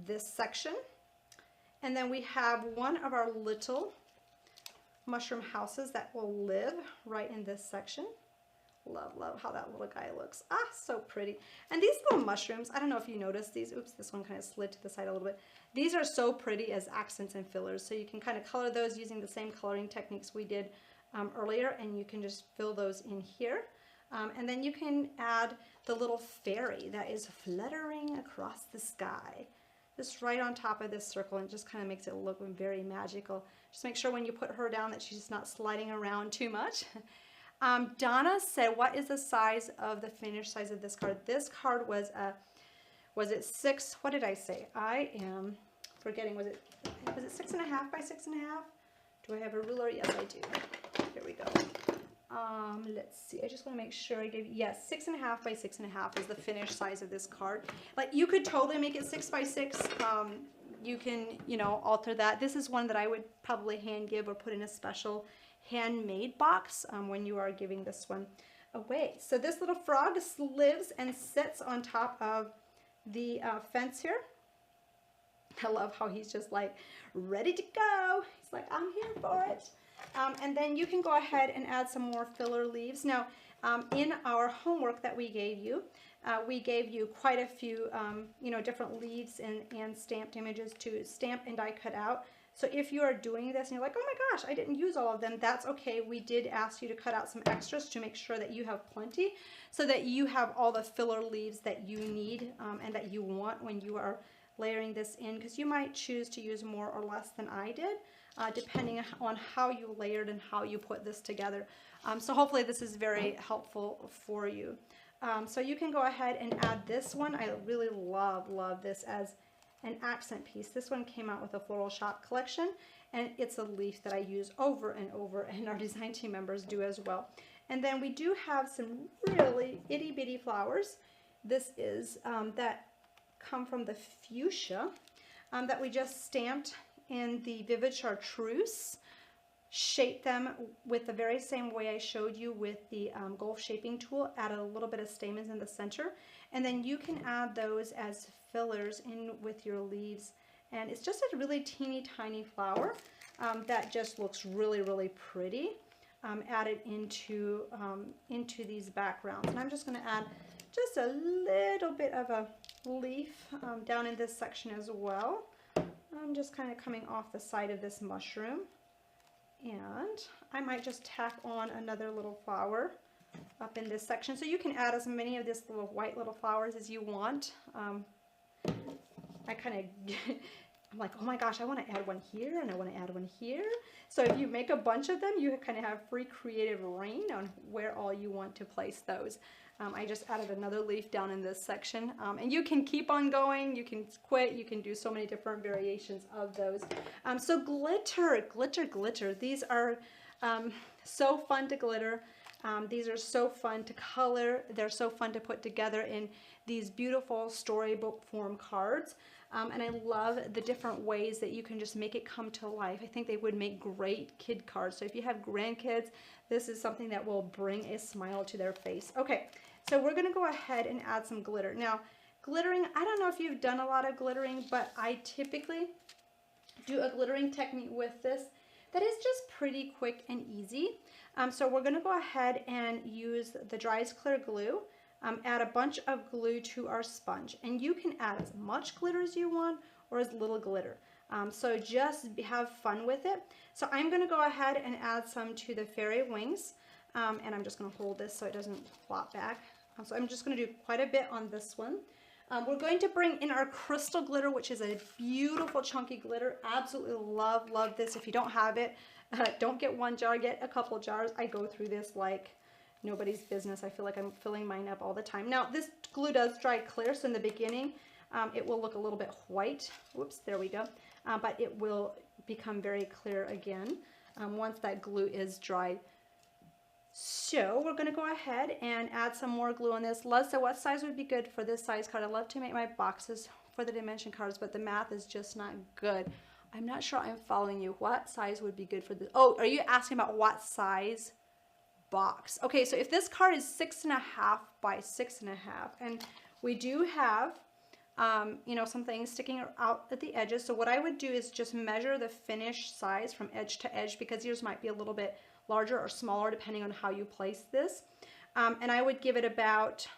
B: this section. And then we have one of our little mushroom houses that will live right in this section. Love how that little guy looks. Ah, so pretty. And these little mushrooms, I don't know if you noticed these. Oops, this one kind of slid to the side a little bit. These are so pretty as accents and fillers. So you can kind of color those using the same coloring techniques we did earlier, and you can just fill those in here. And then you can add the little fairy that is fluttering across the sky, just right on top of this circle, and just kind of makes it look very magical. Just make sure when you put her down that she's just not sliding around too much. Donna said, what is the size of the finished size of this card? This card was it 6, what did I say? I am forgetting, was it 6.5 by 6.5? Do I have a ruler? Yes, I do. Here we go. Let's see, I just want to make sure I gave you, yes, 6.5 by 6.5 is the finished size of this card. Like, you could totally make it 6 by 6. You can, you know, alter that. This is one that I would probably hand give or put in a special handmade box when you are giving this one away. So this little frog lives and sits on top of the fence here. I love how he's just like ready to go. He's like, I'm here for it. And then you can go ahead and add some more filler leaves. Now, in our homework that we gave you quite a few, you know, different leaves and stamped images to stamp and die cut out. So if you are doing this and you're like, oh my gosh, I didn't use all of them, that's okay. We did ask you to cut out some extras to make sure that you have plenty, so that you have all the filler leaves that you need and that you want when you are layering this in, because you might choose to use more or less than I did, depending on how you layered and how you put this together. So hopefully this is very helpful for you. So you can go ahead and add this one. I really love this as an accent piece. This one came out with a Floral Shop collection, and it's a leaf that I use over and over, and our design team members do as well. And then we do have some really itty bitty flowers. This is that come from the fuchsia that we just stamped in the Vivid Chartreuse. Shaped them with the very same way I showed you with the Golf Shaping Tool. Added a little bit of stamens in the center, and then you can add those as fillers in with your leaves. And it's just a really teeny tiny flower that just looks really pretty added into these backgrounds. And I'm just going to add just a little bit of a leaf down in this section as well. I'm just kind of coming off the side of this mushroom. And I might just tack on another little flower up in this section. So you can add as many of these little white little flowers as you want. I kind of, I'm like, oh my gosh, I want to add one here and I want to add one here. So if you make a bunch of them, you kind of have free creative reign on where all you want to place those. I just added another leaf down in this section, and you can keep on going, you can quit, you can do so many different variations of those. So glitter, these are so fun to glitter. These are so fun to color. They're so fun to put together in these beautiful storybook form cards. And I love the different ways that you can just make it come to life. I think they would make great kid cards. So if you have grandkids, this is something that will bring a smile to their face. Okay, so we're gonna go ahead and add some glitter. Now, glittering, I don't know if you've done a lot of glittering, but I typically do a glittering technique with this that is just pretty quick and easy. So we're gonna go ahead and use the dry as clear glue. Add a bunch of glue to our sponge, and you can add as much glitter as you want or as little glitter. So just have fun with it. So I'm going to go ahead and add some to the fairy wings, and I'm just going to hold this so it doesn't flop back. So I'm just going to do quite a bit on this one. We're going to bring in our crystal glitter, which is a beautiful chunky glitter. Absolutely love this. If you don't have it, don't get one jar, get a couple jars. I go through this like nobody's business. I feel like I'm filling mine up all the time. Now this glue does dry clear, so in the beginning it will look a little bit white. Whoops, there we go. But it will become very clear again once that glue is dried. So we're going to go ahead and add some more glue on this. Lisa, what size would be good for this size card? I love to make my boxes for the dimension cards, but the math is just not good. I'm not sure I'm following you. What size would be good for this? Oh, are you asking about what size box? Okay, so if this card is 6.5 by 6.5, and we do have you know, some things sticking out at the edges. So what I would do is just measure the finished size from edge to edge, because yours might be a little bit larger or smaller depending on how you place this. And I would give it about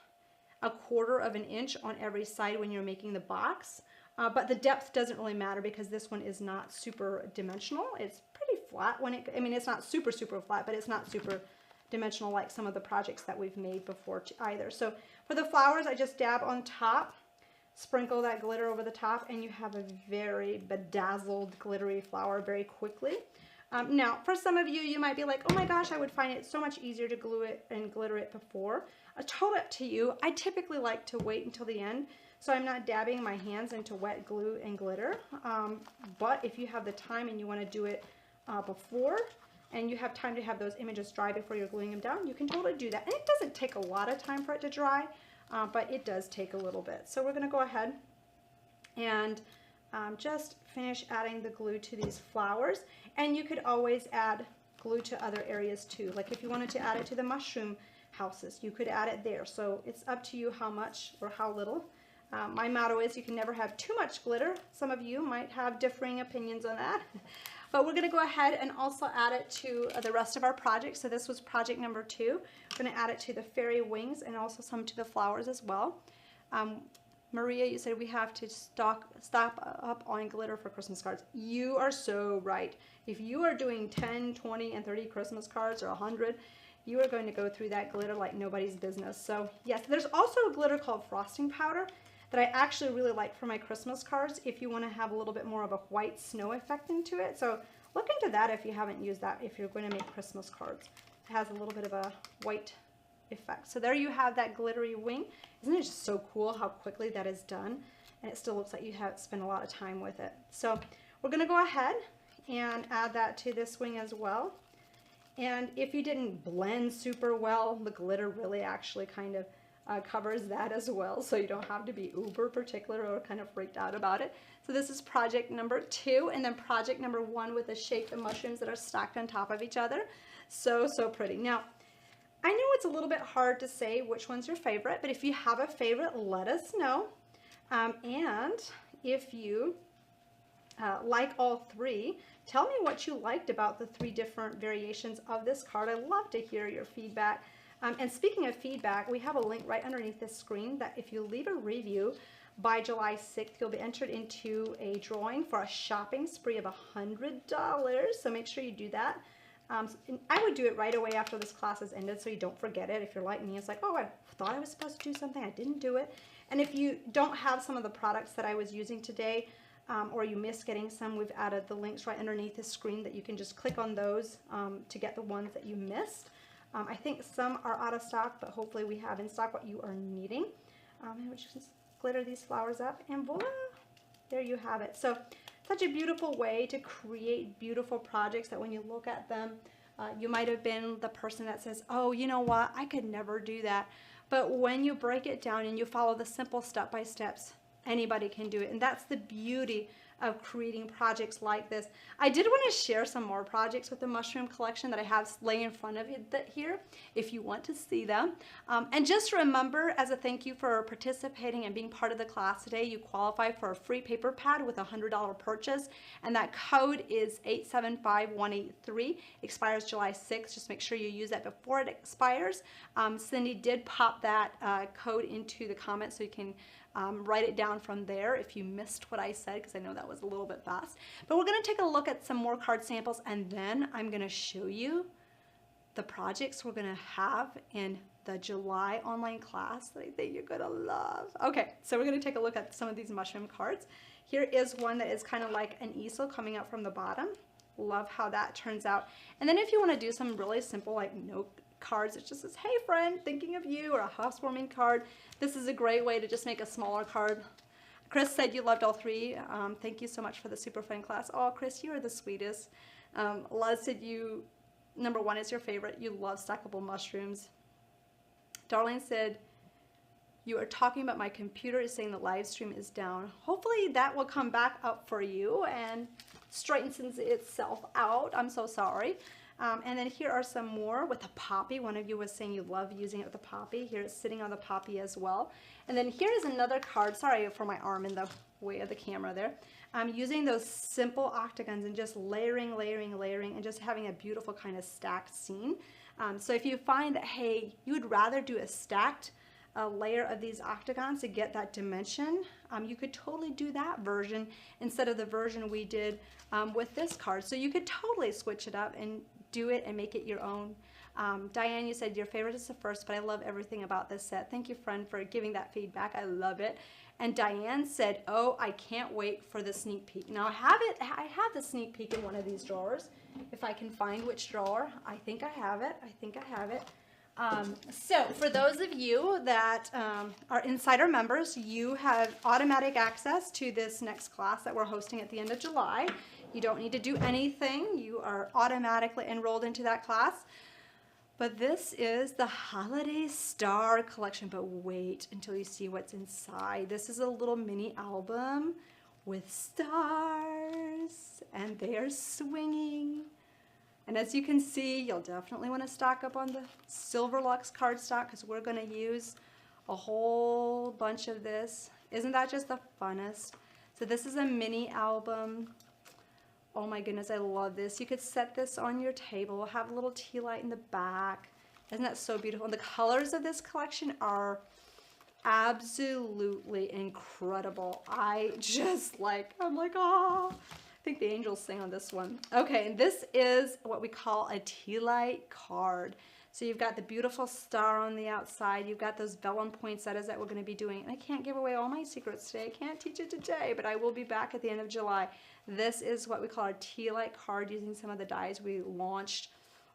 B: 1/4 of an inch on every side when you're making the box. But the depth doesn't really matter because this one is not super dimensional. It's pretty flat when I mean, it's not super flat, but it's not super dimensional like some of the projects that we've made before either. So for the flowers, I just dab on top, sprinkle that glitter over the top, and you have a very bedazzled glittery flower very quickly. Now, for some of you, you might be like, oh my gosh, I would find it so much easier to glue it and glitter it before. Totally up to you. I typically like to wait until the end, so I'm not dabbing my hands into wet glue and glitter. But if you have the time and you want to do it before, and you have time to have those images dry before you're gluing them down, you can totally do that. And it doesn't take a lot of time for it to dry, but it does take a little bit. So we're going to go ahead and just finish adding the glue to these flowers. And you could always add glue to other areas too. Like if you wanted to add it to the mushroom houses, you could add it there. So it's up to you how much or how little. My motto is you can never have too much glitter. Some of you might have differing opinions on that. But we're going to go ahead and also add it to the rest of our project. So this was project number 2. We're going to add it to the fairy wings and also some to the flowers as well. Maria, you said we have to stock up on glitter for Christmas cards. You are so right. If you are doing 10, 20, and 30 Christmas cards or 100, you are going to go through that glitter like nobody's business. So yes, there's also a glitter called frosting powder that I actually really like for my Christmas cards if you want to have a little bit more of a white snow effect into it. So look into that if you haven't used that, if you're going to make Christmas cards. It has a little bit of a white effect. So there you have that glittery wing. Isn't it just so cool how quickly that is done? And it still looks like you have spent a lot of time with it. So we're going to go ahead and add that to this wing as well. And if you didn't blend super well, the glitter really actually kind of covers that as well, so you don't have to be uber particular or kind of freaked out about it. So this is project number 2, and then project number 1 with the shape of mushrooms that are stacked on top of each other. So pretty. Now, I know it's a little bit hard to say which one's your favorite, but if you have a favorite, let us know. And if you like all 3, tell me what you liked about the 3 different variations of this card. I'd love to hear your feedback. And speaking of feedback, we have a link right underneath this screen that if you leave a review by July 6th, you'll be entered into a drawing for a shopping spree of $100. So make sure you do that. I would do it right away after this class has ended so you don't forget it. If you're like me, it's like, oh, I thought I was supposed to do something, I didn't do it. And if you don't have some of the products that I was using today, or you missed getting some, we've added the links right underneath this screen that you can just click on those to get the ones that you missed. I think some are out of stock, but hopefully we have in stock what you are needing. And we just glitter these flowers up, and voila, there you have it. So such a beautiful way to create beautiful projects that when you look at them, you might have been the person that says, oh, you know what, I could never do that. But when you break it down and you follow the simple step-by-steps, anybody can do it. And that's the beauty of creating projects like this. I did want to share some more projects with the mushroom collection that I have laying in front of you here if you want to see them. And just remember, as a thank you for participating and being part of the class today, you qualify for a free paper pad with a $100 purchase, and that code is 875183. Expires July 6th. Just make sure you use that before it expires. Cindy did pop that code into the comments so you can write it down from there if you missed what I said, because I know that was a little bit fast. But we're going to take a look at some more card samples, and then I'm going to show you the projects we're going to have in the July online class that I think you're gonna love. Okay, so we're gonna take a look at some of these mushroom cards. Here is one that is kind of like an easel coming up from the bottom. Love how that turns out. And then if you want to do some really simple like note cards, it just says, hey friend, thinking of you, or a housewarming card. This is a great way to just make a smaller card. Chris said you loved all three. Thank you so much for the super fun class. Oh, Chris, you are the sweetest. Luz said you, number one is your favorite. You love stackable mushrooms. Darlene said, you are talking about my computer is saying the live stream is down. Hopefully that will come back up for you and straightens itself out. I'm so sorry. And then here are some more with the poppy. One of you was saying you love using it with the poppy. Here it's sitting on the poppy as well. And then here is another card. Sorry for my arm in the way of the camera there. I'm using those simple octagons and just layering, and just having a beautiful kind of stacked scene. So if you find that, hey, you would rather do a stacked layer of these octagons to get that dimension, you could totally do that version instead of the version we did with this card. So you could totally switch it up and do it and make it your own. Diane, you said your favorite is the first, but I love everything about this set. Thank you, friend, for giving that feedback. I love it. And Diane said, oh, I can't wait for the sneak peek. Now I have the sneak peek in one of these drawers. If I can find which drawer, I think I have it. So for those of you that are insider members, you have automatic access to this next class that we're hosting at the end of July. You don't need to do anything. You are automatically enrolled into that class. But this is the Holiday Star Collection. But wait until you see what's inside. This is a little mini album with stars, and they are swinging. And as you can see, you'll definitely want to stock up on the Silver Lux cardstock because we're going to use a whole bunch of this. Isn't that just the funnest? So this is a mini album. Oh my goodness, I love this. You could set this on your table, have a little tea light in the back. Isn't that so beautiful? And the colors of this collection are absolutely incredible. I'm like, oh. I think the angels sing on this one. Okay, and this is what we call a tea light card. So you've got the beautiful star on the outside. You've got those vellum poinsettias that we're going to be doing. And I can't give away all my secrets today. I can't teach it today, but I will be back at the end of July. This is what we call a tea light card using some of the dies we launched.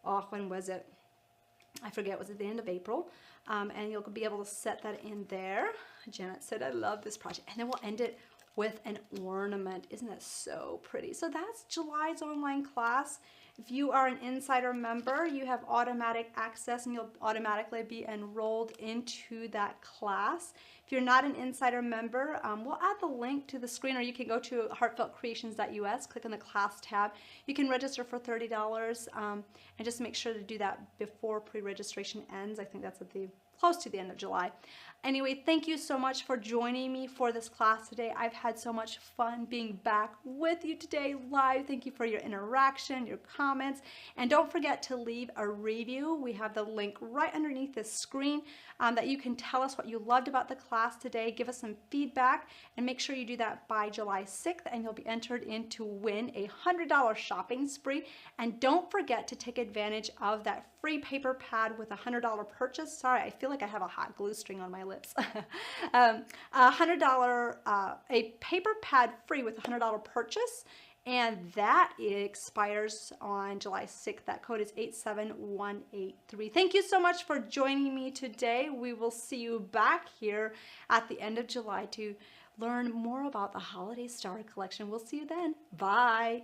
B: Oh, when was it? I forget. Was it the end of April? And you'll be able to set that in there. Janet said, I love this project. And then we'll end it with an ornament. Isn't that so pretty? So that's July's online class. If you are an insider member, you have automatic access and you'll automatically be enrolled into that class. If you're not an insider member, we'll add the link to the screen, or you can go to heartfeltcreations.us, click on the class tab. You can register for $30 and just make sure to do that before pre-registration ends. I think that's at the close to the end of July. Anyway, thank you so much for joining me for this class today. I've had so much fun being back with you today live. Thank you for your interaction, your comments, and don't forget to leave a review. We have the link right underneath this screen that you can tell us what you loved about the class today, give us some feedback, and make sure you do that by July 6th, and you'll be entered in to win a $100 shopping spree. And don't forget to take advantage of that free paper pad with a $100 purchase. Sorry, I feel like I have a hot glue string on my lips. A paper pad free with a $100 purchase, and that expires on July 6th. That code is 87183. Thank you so much for joining me today. We will see you back here at the end of July to learn more about the Holiday Star Collection. We'll see you then. Bye.